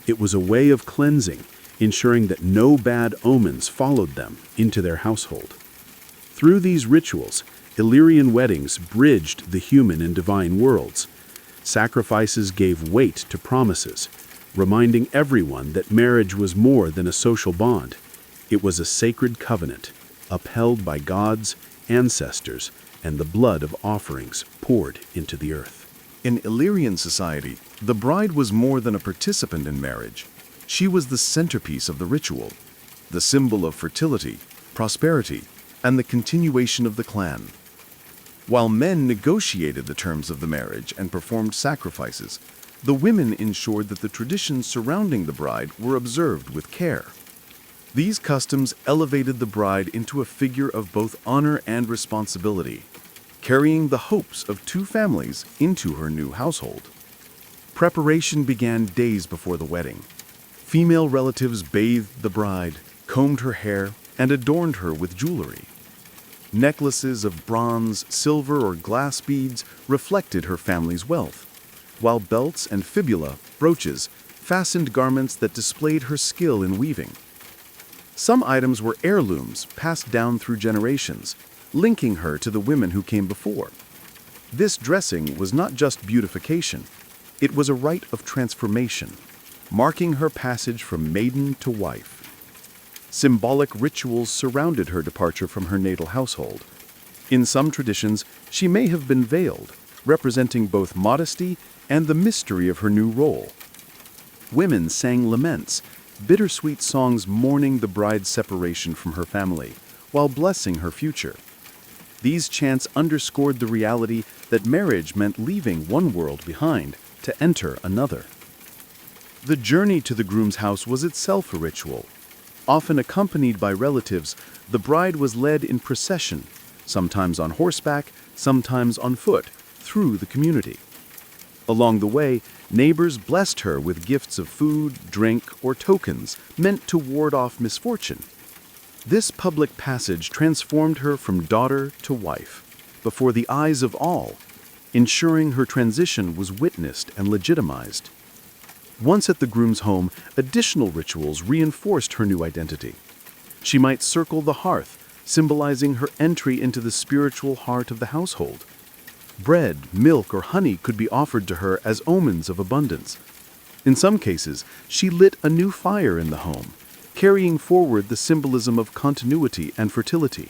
It was a way of cleansing, ensuring that no bad omens followed them into their household. Through these rituals, Illyrian weddings bridged the human and divine worlds. Sacrifices gave weight to promises, reminding everyone that marriage was more than a social bond. It was a sacred covenant, upheld by gods, ancestors, and the blood of offerings poured into the earth. In Illyrian society, the bride was more than a participant in marriage. She was the centerpiece of the ritual, the symbol of fertility, prosperity, and the continuation of the clan. While men negotiated the terms of the marriage and performed sacrifices, the women ensured that the traditions surrounding the bride were observed with care. These customs elevated the bride into a figure of both honor and responsibility, carrying the hopes of two families into her new household. Preparation began days before the wedding. Female relatives bathed the bride, combed her hair, and adorned her with jewelry. Necklaces of bronze, silver, or glass beads reflected her family's wealth, while belts and fibula, brooches, fastened garments that displayed her skill in weaving. Some items were heirlooms passed down through generations, linking her to the women who came before. This dressing was not just beautification, it was a rite of transformation, marking her passage from maiden to wife. Symbolic rituals surrounded her departure from her natal household. In some traditions, she may have been veiled, representing both modesty and the mystery of her new role. Women sang laments, bittersweet songs mourning the bride's separation from her family, while blessing her future. These chants underscored the reality that marriage meant leaving one world behind to enter another. The journey to the groom's house was itself a ritual. Often accompanied by relatives, the bride was led in procession, sometimes on horseback, sometimes on foot, through the community. Along the way, neighbors blessed her with gifts of food, drink, or tokens meant to ward off misfortune. This public passage transformed her from daughter to wife, before the eyes of all, ensuring her transition was witnessed and legitimized. Once at the groom's home, additional rituals reinforced her new identity. She might circle the hearth, symbolizing her entry into the spiritual heart of the household. Bread, milk, or honey could be offered to her as omens of abundance. In some cases, she lit a new fire in the home, carrying forward the symbolism of continuity and fertility.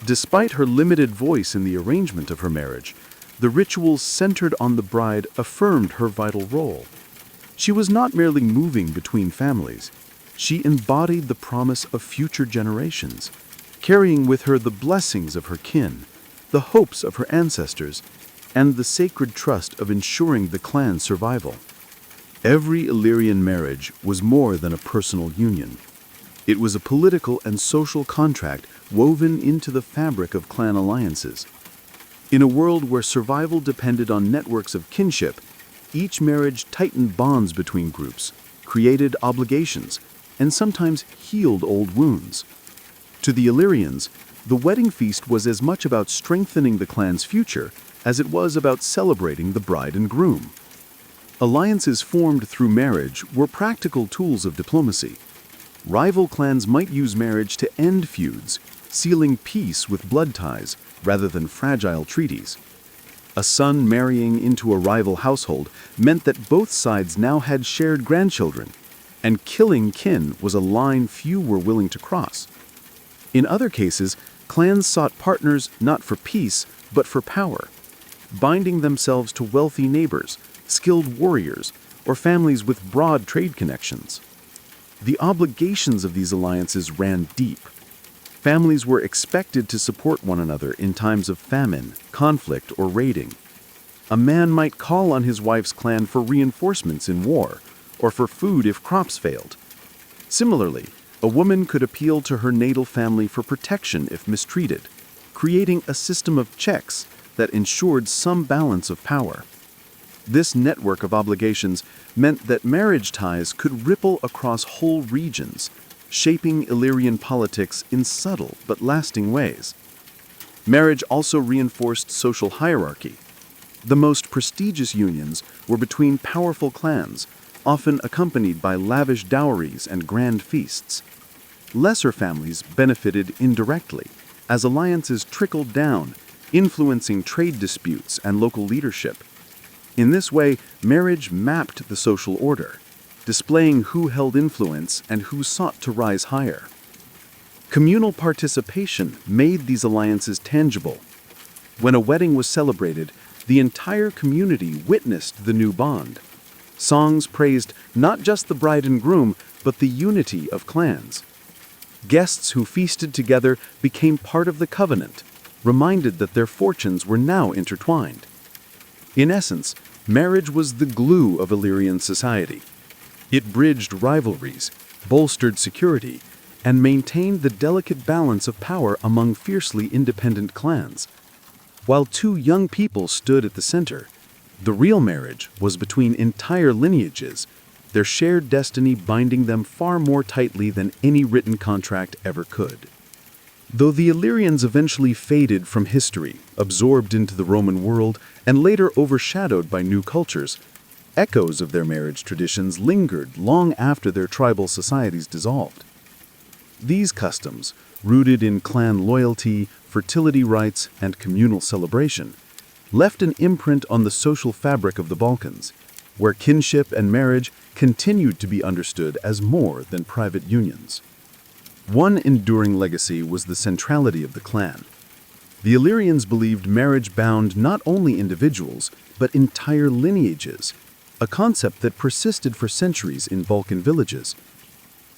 Despite her limited voice in the arrangement of her marriage, the rituals centered on the bride affirmed her vital role. She was not merely moving between families. She embodied the promise of future generations, carrying with her the blessings of her kin, the hopes of her ancestors, and the sacred trust of ensuring the clan's survival. Every Illyrian marriage was more than a personal union. It was a political and social contract woven into the fabric of clan alliances. In a world where survival depended on networks of kinship, each marriage tightened bonds between groups, created obligations, and sometimes healed old wounds. To the Yrians, the wedding feast was as much about strengthening the clan's future as it was about celebrating the bride and groom. Alliances formed through marriage were practical tools of diplomacy. Rival clans might use marriage to end feuds, sealing peace with blood ties rather than fragile treaties. A son marrying into a rival household meant that both sides now had shared grandchildren, and killing kin was a line few were willing to cross. In other cases, clans sought partners not for peace, but for power, binding themselves to wealthy neighbors, skilled warriors, or families with broad trade connections. The obligations of these alliances ran deep. Families were expected to support one another in times of famine, conflict, or raiding. A man might call on his wife's clan for reinforcements in war, or for food if crops failed. Similarly, a woman could appeal to her natal family for protection if mistreated, creating a system of checks that ensured some balance of power. This network of obligations meant that marriage ties could ripple across whole regions, shaping Illyrian politics in subtle but lasting ways. Marriage also reinforced social hierarchy. The most prestigious unions were between powerful clans, often accompanied by lavish dowries and grand feasts. Lesser families benefited indirectly, as alliances trickled down, influencing trade disputes and local leadership. In this way, marriage mapped the social order, displaying who held influence and who sought to rise higher. Communal participation made these alliances tangible. When a wedding was celebrated, the entire community witnessed the new bond. Songs praised not just the bride and groom, but the unity of clans. Guests who feasted together became part of the covenant, reminded that their fortunes were now intertwined. In essence, marriage was the glue of Illyrian society. It bridged rivalries, bolstered security, and maintained the delicate balance of power among fiercely independent clans. While two young people stood at the center, the real marriage was between entire lineages, their shared destiny binding them far more tightly than any written contract ever could. Though the Illyrians eventually faded from history, absorbed into the Roman world, and later overshadowed by new cultures, echoes of their marriage traditions lingered long after their tribal societies dissolved. These customs, rooted in clan loyalty, fertility rites, and communal celebration, left an imprint on the social fabric of the Balkans, where kinship and marriage continued to be understood as more than private unions. One enduring legacy was the centrality of the clan. The Illyrians believed marriage bound not only individuals, but entire lineages, a concept that persisted for centuries in Balkan villages.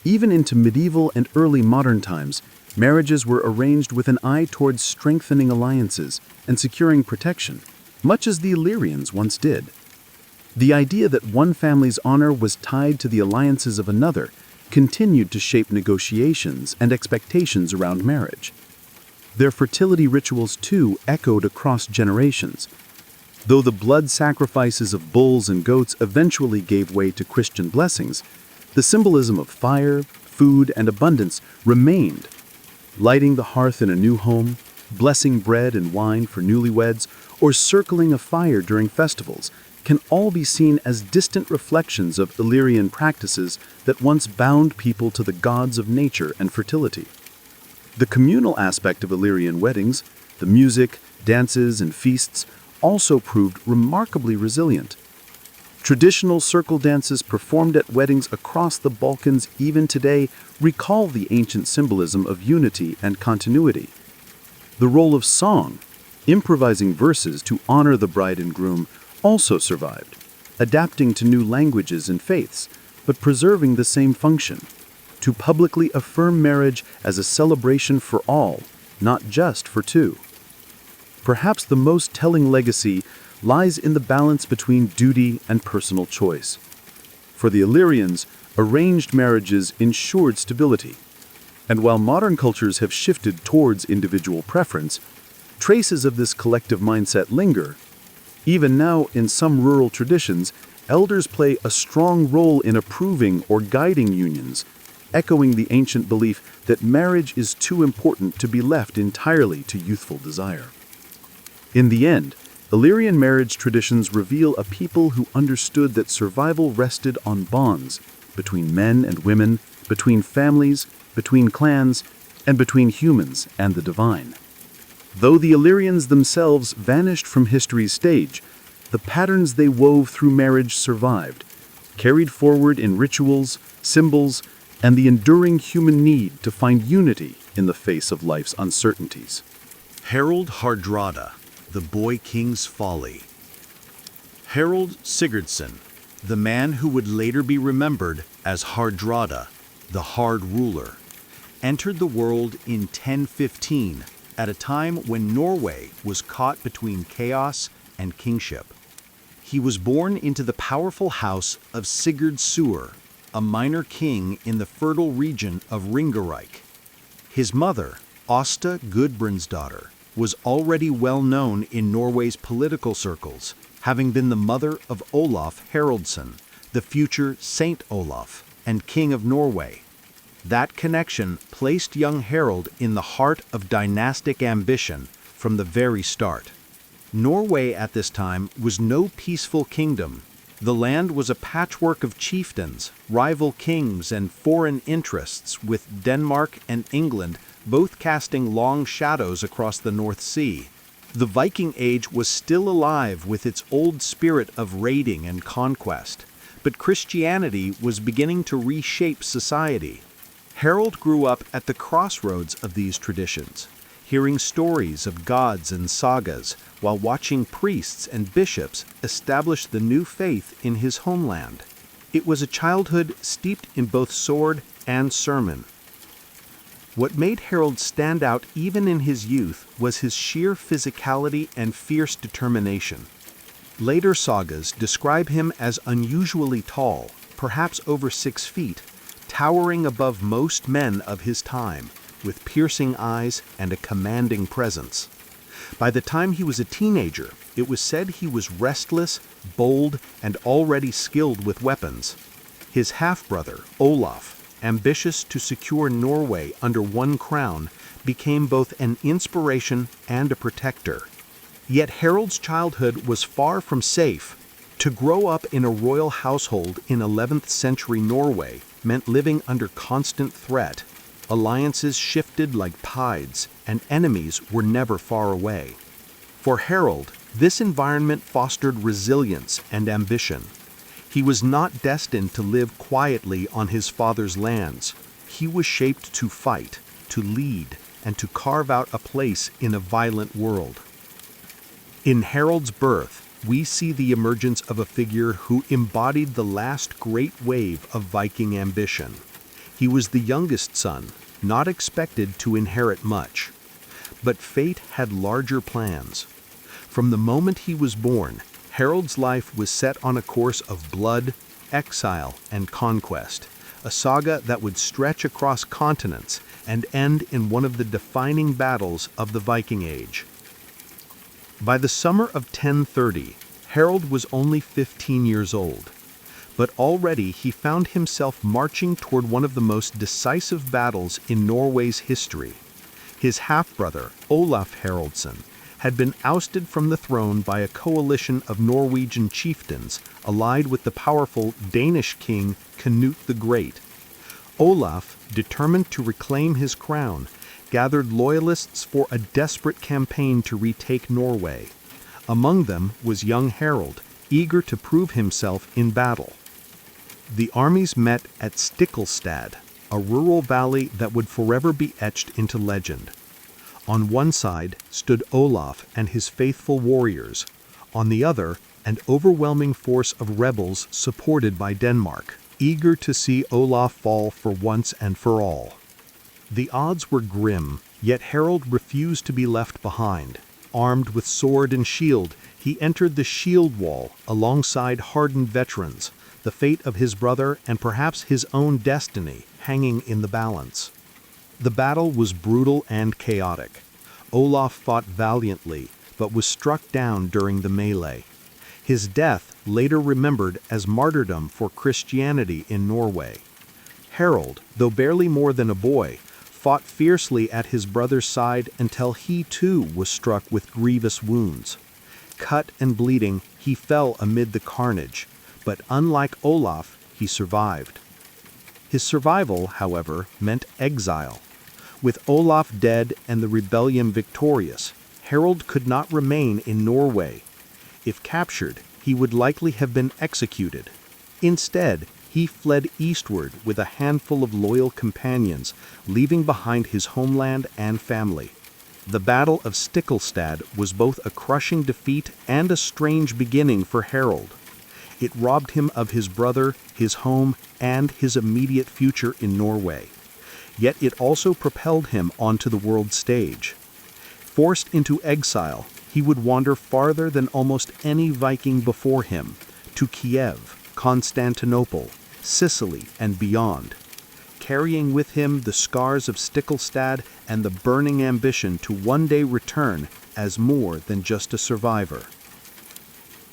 Even into medieval and early modern times, marriages were arranged with an eye towards strengthening alliances and securing protection, much as the Illyrians once did. The idea that one family's honor was tied to the alliances of another continued to shape negotiations and expectations around marriage. Their fertility rituals, too, echoed across generations. Though the blood sacrifices of bulls and goats eventually gave way to Christian blessings, the symbolism of fire, food, and abundance remained. Lighting the hearth in a new home, blessing bread and wine for newlyweds, or circling a fire during festivals can all be seen as distant reflections of Illyrian practices that once bound people to the gods of nature and fertility. The communal aspect of Illyrian weddings, the music, dances, and feasts, also proved remarkably resilient. Traditional circle dances performed at weddings across the Balkans even today recall the ancient symbolism of unity and continuity. The role of song, improvising verses to honor the bride and groom, also survived, adapting to new languages and faiths, but preserving the same function, to publicly affirm marriage as a celebration for all, not just for two. Perhaps the most telling legacy lies in the balance between duty and personal choice. For the Illyrians, arranged marriages ensured stability, And while modern cultures have shifted towards individual preference, traces of this collective mindset linger. Even now, in some rural traditions, elders play a strong role in approving or guiding unions, echoing the ancient belief that marriage is too important to be left entirely to youthful desire. In the end, Illyrian marriage traditions reveal a people who understood that survival rested on bonds between men and women, between families, between clans, and between humans and the divine. Though the Illyrians themselves vanished from history's stage, the patterns they wove through marriage survived, carried forward in rituals, symbols, and the enduring human need to find unity in the face of life's uncertainties. Harald Hardrada, the Boy King's Folly. Harald Sigurdsson, the man who would later be remembered as Hardrada, the Hard Ruler, entered the world in 1015 at a time when Norway was caught between chaos and kingship. He was born into the powerful house of Sigurd Sur, a minor king in the fertile region of Ringerike. His mother, Åsta Gudbrandsdottir, was already well known in Norway's political circles, having been the mother of Olaf Haraldsson, the future Saint Olaf and King of Norway. That connection placed young Harald in the heart of dynastic ambition from the very start. Norway at this time was no peaceful kingdom. The land was a patchwork of chieftains, rival kings, and foreign interests, with Denmark and England both casting long shadows across the North Sea. The Viking Age was still alive with its old spirit of raiding and conquest, but Christianity was beginning to reshape society. Harald grew up at the crossroads of these traditions, hearing stories of gods and sagas while watching priests and bishops establish the new faith in his homeland. It was a childhood steeped in both sword and sermon. What made Harald stand out even in his youth was his sheer physicality and fierce determination. Later sagas describe him as unusually tall, perhaps over 6 feet, towering above most men of his time, with piercing eyes and a commanding presence. By the time he was a teenager, it was said he was restless, bold, and already skilled with weapons. His half-brother, Olaf, ambitious to secure Norway under one crown, became both an inspiration and a protector. Yet Harald's childhood was far from safe. To grow up in a royal household in 11th century Norway meant living under constant threat. Alliances shifted like tides, and enemies were never far away. For Harald, this environment fostered resilience and ambition. He was not destined to live quietly on his father's lands. He was shaped to fight, to lead, and to carve out a place in a violent world. In Harald's birth, we see the emergence of a figure who embodied the last great wave of Viking ambition. He was the youngest son, not expected to inherit much. But fate had larger plans. From the moment he was born, Harald's life was set on a course of blood, exile, and conquest, a saga that would stretch across continents and end in one of the defining battles of the Viking Age. By the summer of 1030, Harald was only 15 years old, but already he found himself marching toward one of the most decisive battles in Norway's history. His half-brother, Olaf Haraldsson, had been ousted from the throne by a coalition of Norwegian chieftains allied with the powerful Danish king Canute the Great. Olaf, determined to reclaim his crown, gathered loyalists for a desperate campaign to retake Norway. Among them was young Harald, eager to prove himself in battle. The armies met at Stiklestad, a rural valley that would forever be etched into legend. On one side stood Olaf and his faithful warriors. On the other, an overwhelming force of rebels supported by Denmark, eager to see Olaf fall for once and for all. The odds were grim, yet Harald refused to be left behind. Armed with sword and shield, he entered the shield wall alongside hardened veterans, the fate of his brother and perhaps his own destiny hanging in the balance. The battle was brutal and chaotic. Olaf fought valiantly, but was struck down during the melee. His death later remembered as martyrdom for Christianity in Norway. Harald, though barely more than a boy, fought fiercely at his brother's side until he too was struck with grievous wounds. Cut and bleeding, he fell amid the carnage, but unlike Olaf, he survived. His survival, however, meant exile. With Olaf dead and the rebellion victorious, Harald could not remain in Norway. If captured, he would likely have been executed. Instead, he fled eastward with a handful of loyal companions, leaving behind his homeland and family. The Battle of Stiklestad was both a crushing defeat and a strange beginning for Harald. It robbed him of his brother, his home, and his immediate future in Norway. Yet it also propelled him onto the world stage. Forced into exile, he would wander farther than almost any Viking before him, to Kiev, Constantinople, Sicily, and beyond, carrying with him the scars of Stiklestad and the burning ambition to one day return as more than just a survivor.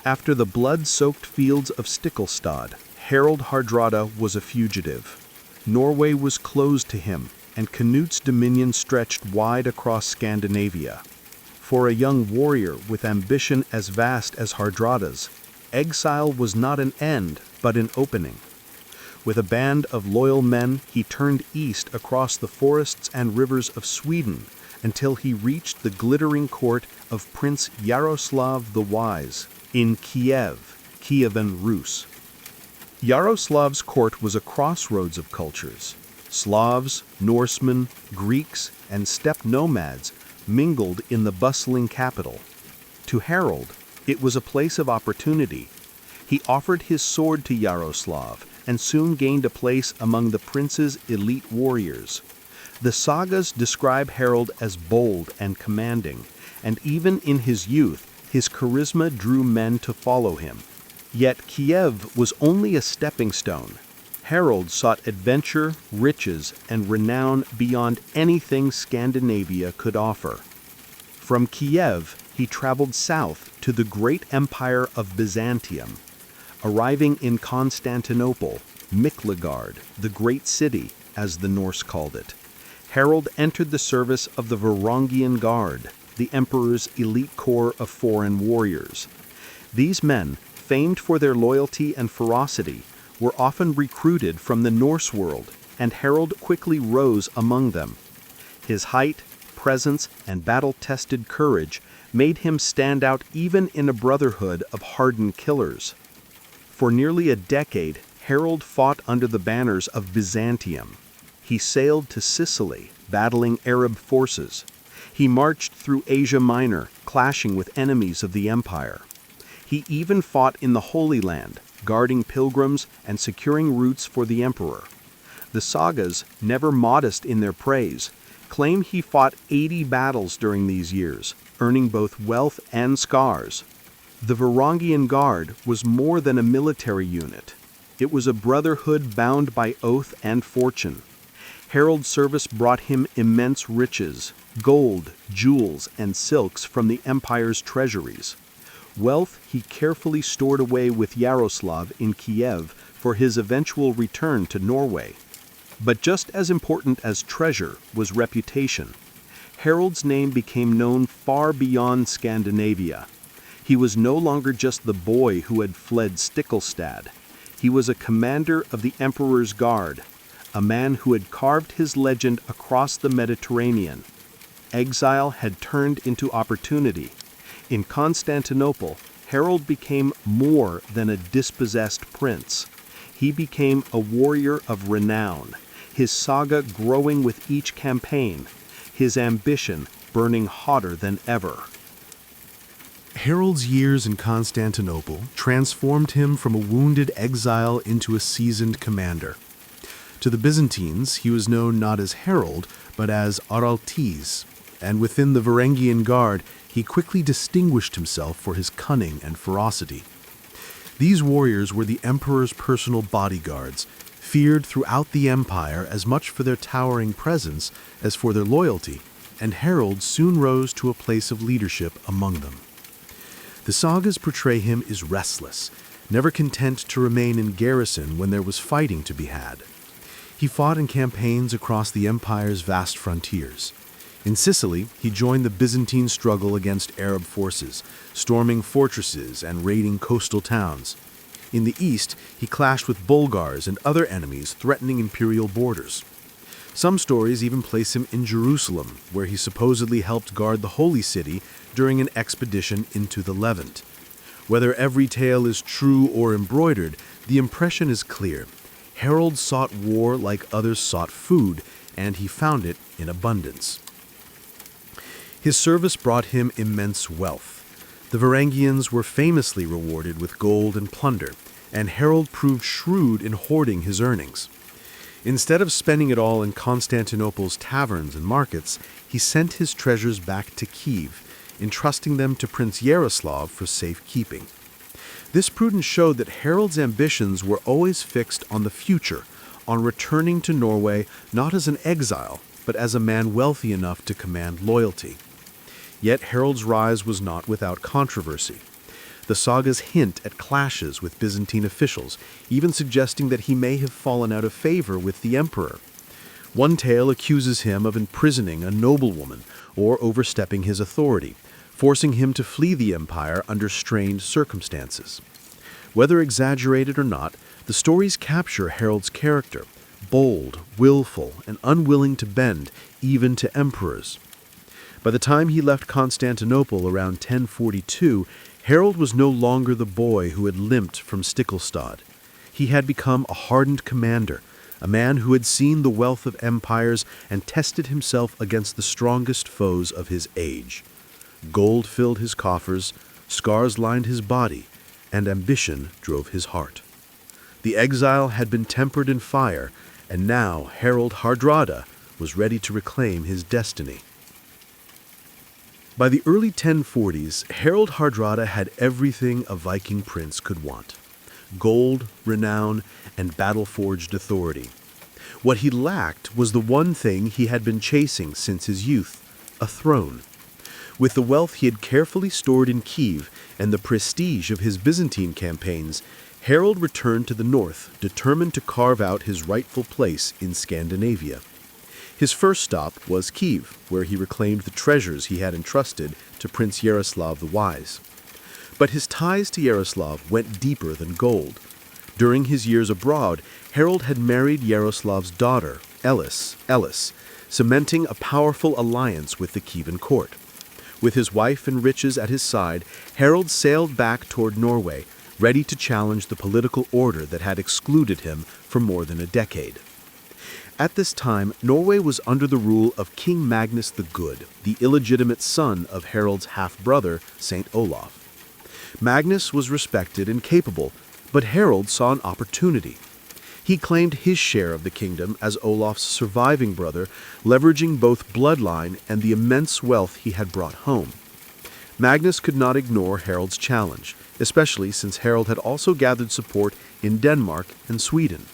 After the blood-soaked fields of Stiklestad, Harald Hardrada was a fugitive. Norway was closed to him, and Canute's dominion stretched wide across Scandinavia. For a young warrior with ambition as vast as Hardrada's, exile was not an end, but an opening. With a band of loyal men, he turned east across the forests and rivers of Sweden until he reached the glittering court of Prince Yaroslav the Wise in Kievan Rus. Yaroslav's court was a crossroads of cultures. Slavs, Norsemen, Greeks, and steppe nomads mingled in the bustling capital. To Harald, it was a place of opportunity. He offered his sword to Yaroslav and soon gained a place among the prince's elite warriors. The sagas describe Harald as bold and commanding, and even in his youth, his charisma drew men to follow him. Yet Kiev was only a stepping stone. Harald sought adventure, riches, and renown beyond anything Scandinavia could offer. From Kiev, he traveled south to the great empire of Byzantium. Arriving in Constantinople, Miklagard, the great city, as the Norse called it, Harald entered the service of the Varangian Guard, the emperor's elite corps of foreign warriors. These men, famed for their loyalty and ferocity, were often recruited from the Norse world, and Harald quickly rose among them. His height, presence, and battle-tested courage made him stand out even in a brotherhood of hardened killers. For nearly a decade, Harald fought under the banners of Byzantium. He sailed to Sicily, battling Arab forces. He marched through Asia Minor, clashing with enemies of the empire. He even fought in the Holy Land, guarding pilgrims and securing routes for the emperor. The sagas, never modest in their praise, claim he fought 80 battles during these years, earning both wealth and scars. The Varangian Guard was more than a military unit. It was a brotherhood bound by oath and fortune. Harald's service brought him immense riches, gold, jewels, and silks from the empire's treasuries. Wealth he carefully stored away with Yaroslav in Kiev for his eventual return to Norway. But just as important as treasure was reputation. Harald's name became known far beyond Scandinavia. He was no longer just the boy who had fled Stiklestad. He was a commander of the Emperor's Guard, a man who had carved his legend across the Mediterranean. Exile had turned into opportunity. In Constantinople, Harald became more than a dispossessed prince. He became a warrior of renown, his saga growing with each campaign, his ambition burning hotter than ever. Harald's years in Constantinople transformed him from a wounded exile into a seasoned commander. To the Byzantines, he was known not as Harald, but as Araltes, and within the Varangian Guard, he quickly distinguished himself for his cunning and ferocity. These warriors were the emperor's personal bodyguards, feared throughout the empire as much for their towering presence as for their loyalty, and Harald soon rose to a place of leadership among them. The sagas portray him as restless, never content to remain in garrison when there was fighting to be had. He fought in campaigns across the empire's vast frontiers. In Sicily, he joined the Byzantine struggle against Arab forces, storming fortresses and raiding coastal towns. In the east, he clashed with Bulgars and other enemies threatening imperial borders. Some stories even place him in Jerusalem, where he supposedly helped guard the Holy City during an expedition into the Levant. Whether every tale is true or embroidered, the impression is clear. Harald sought war like others sought food, and he found it in abundance. His service brought him immense wealth. The Varangians were famously rewarded with gold and plunder, and Harald proved shrewd in hoarding his earnings. Instead of spending it all in Constantinople's taverns and markets, he sent his treasures back to Kiev, entrusting them to Prince Yaroslav for safekeeping. This prudence showed that Harald's ambitions were always fixed on the future, on returning to Norway not as an exile, but as a man wealthy enough to command loyalty. Yet Harald's rise was not without controversy. The sagas hint at clashes with Byzantine officials, even suggesting that he may have fallen out of favor with the emperor. One tale accuses him of imprisoning a noblewoman or overstepping his authority, forcing him to flee the empire under strained circumstances. Whether exaggerated or not, the stories capture Harald's character, bold, willful, and unwilling to bend, even to emperors. By the time he left Constantinople around 1042, Harald was no longer the boy who had limped from Stiklestad. He had become a hardened commander, a man who had seen the wealth of empires and tested himself against the strongest foes of his age. Gold filled his coffers, scars lined his body, and ambition drove his heart. The exile had been tempered in fire, and now Harald Hardrada was ready to reclaim his destiny. By the early 1040s, Harald Hardrada had everything a Viking prince could want: gold, renown, and battle-forged authority. What he lacked was the one thing he had been chasing since his youth: a throne. With the wealth he had carefully stored in Kiev and the prestige of his Byzantine campaigns, Harald returned to the north, determined to carve out his rightful place in Scandinavia. His first stop was Kiev, where he reclaimed the treasures he had entrusted to Prince Yaroslav the Wise. But his ties to Yaroslav went deeper than gold. During his years abroad, Harald had married Yaroslav's daughter, Elis, cementing a powerful alliance with the Kievan court. With his wife and riches at his side, Harald sailed back toward Norway, ready to challenge the political order that had excluded him for more than a decade. At this time, Norway was under the rule of King Magnus the Good, the illegitimate son of Harald's half-brother, Saint Olaf. Magnus was respected and capable, but Harald saw an opportunity. He claimed his share of the kingdom as Olaf's surviving brother, leveraging both bloodline and the immense wealth he had brought home. Magnus could not ignore Harald's challenge, especially since Harald had also gathered support in Denmark and Sweden.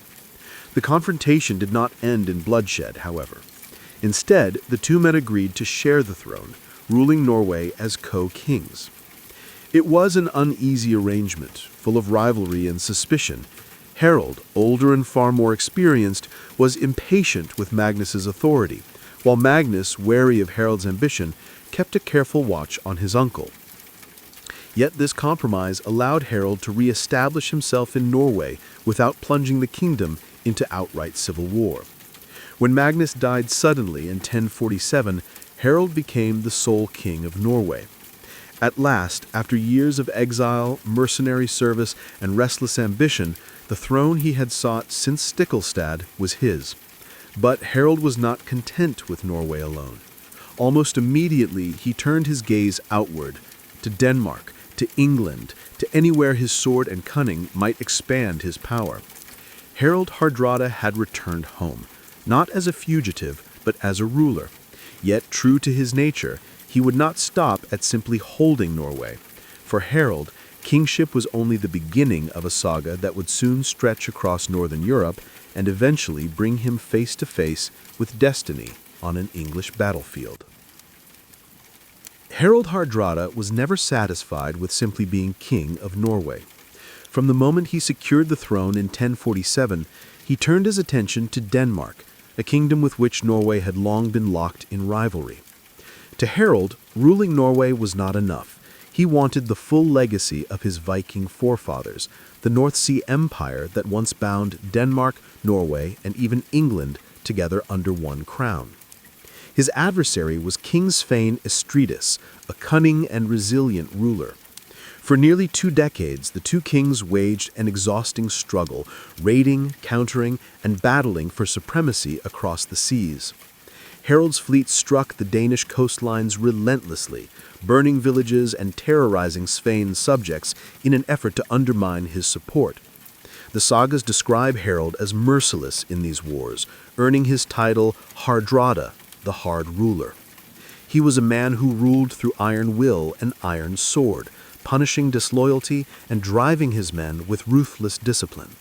The confrontation did not end in bloodshed, however. Instead, the two men agreed to share the throne, ruling Norway as co-kings. It was an uneasy arrangement, full of rivalry and suspicion. Harald, older and far more experienced, was impatient with Magnus's authority, while Magnus, wary of Harald's ambition, kept a careful watch on his uncle. Yet this compromise allowed Harald to re-establish himself in Norway without plunging the kingdom into outright civil war. When Magnus died suddenly in 1047, Harald became the sole king of Norway. At last, after years of exile, mercenary service, and restless ambition, the throne he had sought since Stiklestad was his. But Harald was not content with Norway alone. Almost immediately, he turned his gaze outward, to Denmark, to England, to anywhere his sword and cunning might expand his power. Harald Hardrada had returned home, not as a fugitive, but as a ruler. Yet, true to his nature, he would not stop at simply holding Norway. For Harald, kingship was only the beginning of a saga that would soon stretch across northern Europe and eventually bring him face to face with destiny on an English battlefield. Harald Hardrada was never satisfied with simply being king of Norway. From the moment he secured the throne in 1047, he turned his attention to Denmark, a kingdom with which Norway had long been locked in rivalry. To Harald, ruling Norway was not enough. He wanted the full legacy of his Viking forefathers, the North Sea Empire that once bound Denmark, Norway, and even England together under one crown. His adversary was King Svein Estridis, a cunning and resilient ruler. For nearly 2 decades, the two kings waged an exhausting struggle, raiding, countering, and battling for supremacy across the seas. Harald's fleet struck the Danish coastlines relentlessly, burning villages and terrorizing Svein's subjects in an effort to undermine his support. The sagas describe Harald as merciless in these wars, earning his title Hardrada, the hard ruler. He was a man who ruled through iron will and iron sword, punishing disloyalty and driving his men with ruthless discipline.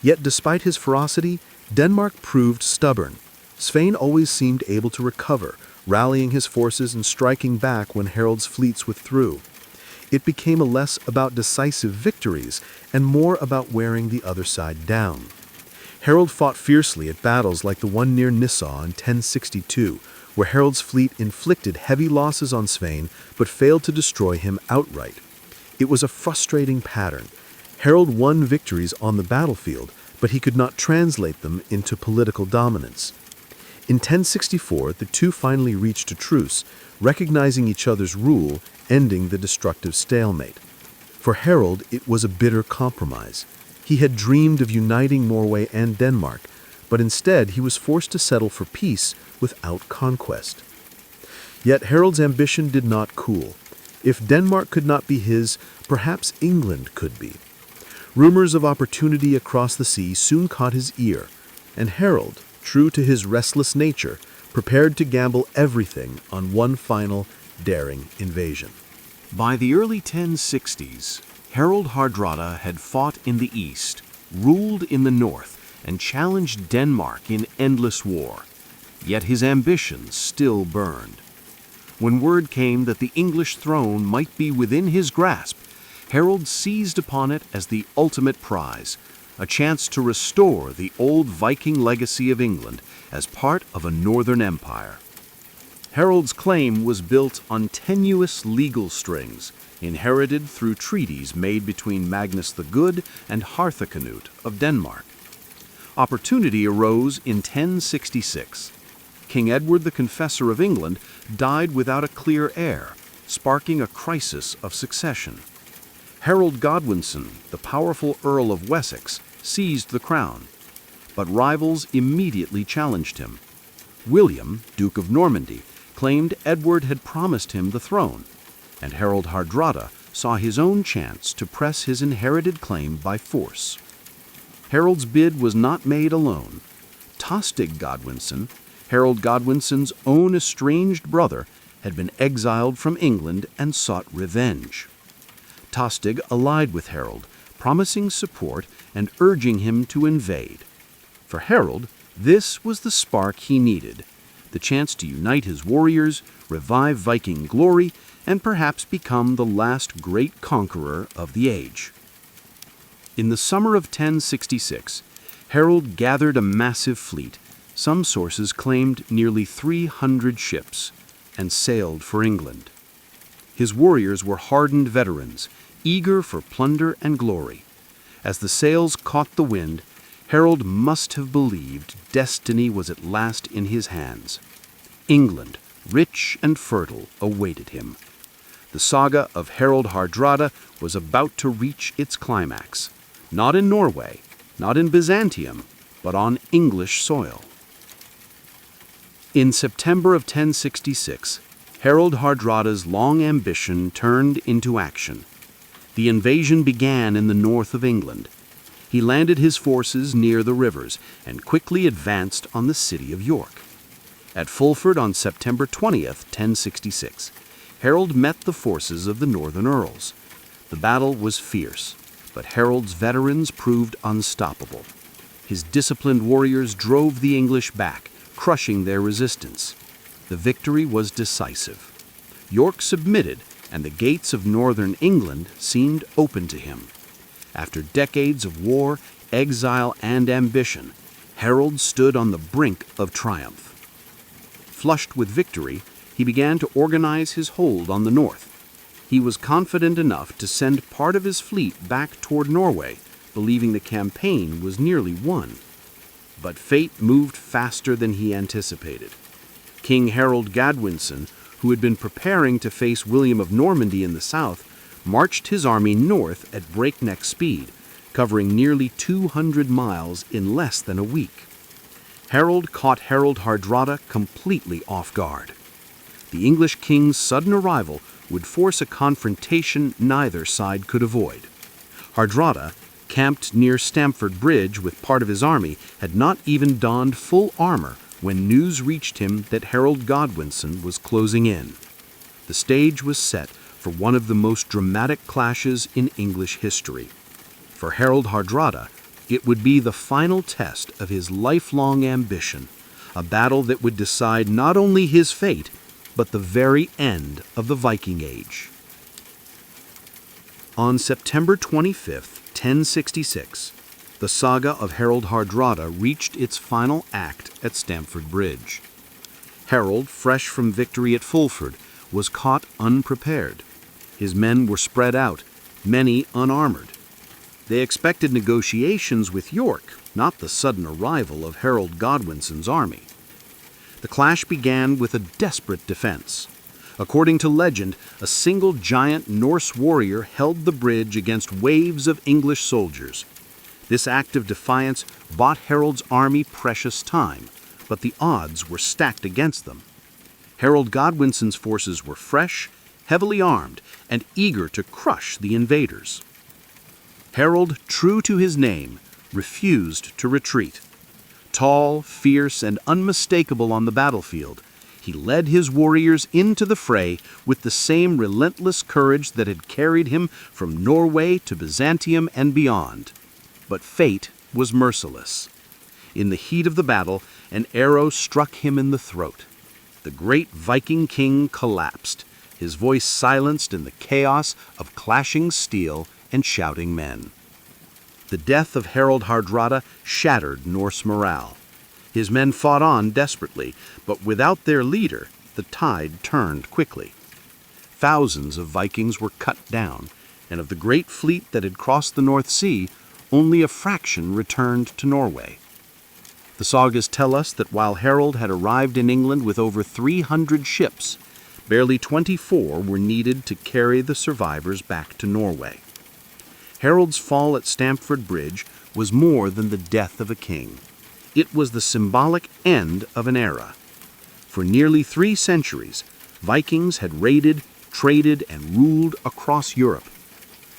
Yet despite his ferocity, Denmark proved stubborn. Svein always seemed able to recover, rallying his forces and striking back when Harald's fleets withdrew. It became less about decisive victories and more about wearing the other side down. Harald fought fiercely at battles like the one near Nassau in 1062, where Harald's fleet inflicted heavy losses on Svein but failed to destroy him outright. It was a frustrating pattern. Harald won victories on the battlefield, but he could not translate them into political dominance. In 1064, the two finally reached a truce, recognizing each other's rule, ending the destructive stalemate. For Harald, it was a bitter compromise. He had dreamed of uniting Norway and Denmark, but instead he was forced to settle for peace without conquest. Yet Harald's ambition did not cool. If Denmark could not be his, perhaps England could be. Rumors of opportunity across the sea soon caught his ear, and Harald, true to his restless nature, prepared to gamble everything on one final, daring invasion. By the early 1060s, Harald Hardrada had fought in the east, ruled in the north, and challenged Denmark in endless war. Yet his ambitions still burned. When word came that the English throne might be within his grasp, Harald seized upon it as the ultimate prize, a chance to restore the old Viking legacy of England as part of a northern empire. Harald's claim was built on tenuous legal strings, inherited through treaties made between Magnus the Good and Harthacnut of Denmark. Opportunity arose in 1066. King Edward the Confessor of England died without a clear heir, sparking a crisis of succession. Harold Godwinson, the powerful Earl of Wessex, seized the crown, but rivals immediately challenged him. William, Duke of Normandy, claimed Edward had promised him the throne, and Harald Hardrada saw his own chance to press his inherited claim by force. Harold's bid was not made alone. Tostig Godwinson, Harold Godwinson's own estranged brother, had been exiled from England and sought revenge. Tostig allied with Harold, promising support and urging him to invade. For Harold, this was the spark he needed, the chance to unite his warriors, revive Viking glory, and perhaps become the last great conqueror of the age. In the summer of 1066, Harold gathered a massive fleet, some sources claimed nearly 300 ships, and sailed for England. His warriors were hardened veterans, eager for plunder and glory. As the sails caught the wind, Harold must have believed destiny was at last in his hands. England, rich and fertile, awaited him. The saga of Harald Hardrada was about to reach its climax, not in Norway, not in Byzantium, but on English soil. In September of 1066, Harald Hardrada's long ambition turned into action. The invasion began in the north of England. He landed his forces near the rivers and quickly advanced on the city of York. At Fulford on September 20th, 1066, Harold met the forces of the northern earls. The battle was fierce, but Harold's veterans proved unstoppable. His disciplined warriors drove the English back, crushing their resistance. The victory was decisive. York submitted, and the gates of northern England seemed open to him. After decades of war, exile, and ambition, Harold stood on the brink of triumph. Flushed with victory, he began to organize his hold on the north. He was confident enough to send part of his fleet back toward Norway, believing the campaign was nearly won. But fate moved faster than he anticipated. King Harold Godwinson, who had been preparing to face William of Normandy in the south, marched his army north at breakneck speed, covering nearly 200 miles in less than a week. Harold caught Harald Hardrada completely off guard. The English king's sudden arrival would force a confrontation neither side could avoid. Hardrada, camped near Stamford Bridge with part of his army, had not even donned full armor when news reached him that Harold Godwinson was closing in. The stage was set for one of the most dramatic clashes in English history. For Harald Hardrada, it would be the final test of his lifelong ambition, a battle that would decide not only his fate, but the very end of the Viking Age. On September 25, 1066, the saga of Harald Hardrada reached its final act at Stamford Bridge. Harold, fresh from victory at Fulford, was caught unprepared. His men were spread out, many unarmored. They expected negotiations with York, not the sudden arrival of Harold Godwinson's army. The clash began with a desperate defense. According to legend, a single giant Norse warrior held the bridge against waves of English soldiers. This act of defiance bought Harold's army precious time, but the odds were stacked against them. Harold Godwinson's forces were fresh, heavily armed, and eager to crush the invaders. Harold, true to his name, refused to retreat. Tall, fierce, and unmistakable on the battlefield, he led his warriors into the fray with the same relentless courage that had carried him from Norway to Byzantium and beyond. But fate was merciless. In the heat of the battle, an arrow struck him in the throat. The great Viking king collapsed, his voice silenced in the chaos of clashing steel and shouting men. The death of Harald Hardrada shattered Norse morale. His men fought on desperately, but without their leader, the tide turned quickly. Thousands of Vikings were cut down, and of the great fleet that had crossed the North Sea, only a fraction returned to Norway. The sagas tell us that while Harold had arrived in England with over 300 ships, barely 24 were needed to carry the survivors back to Norway. Harold's fall at Stamford Bridge was more than the death of a king. It was the symbolic end of an era. For nearly 3 centuries, Vikings had raided, traded, and ruled across Europe.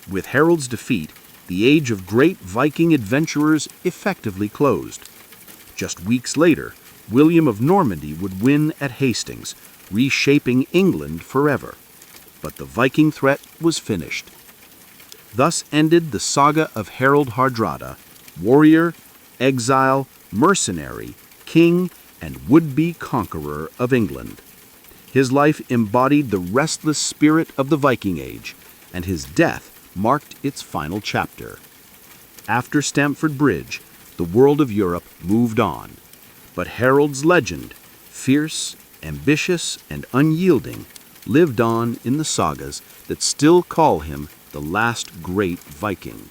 With Harold's defeat, the age of great Viking adventurers effectively closed. Just weeks later, William of Normandy would win at Hastings, reshaping England forever. But the Viking threat was finished. Thus ended the saga of Harald Hardrada, warrior, exile, mercenary, king, and would-be conqueror of England. His life embodied the restless spirit of the Viking Age, and his death marked its final chapter. After Stamford Bridge, the world of Europe moved on, but Harold's legend, fierce, ambitious, and unyielding, lived on in the sagas that still call him the last great Viking.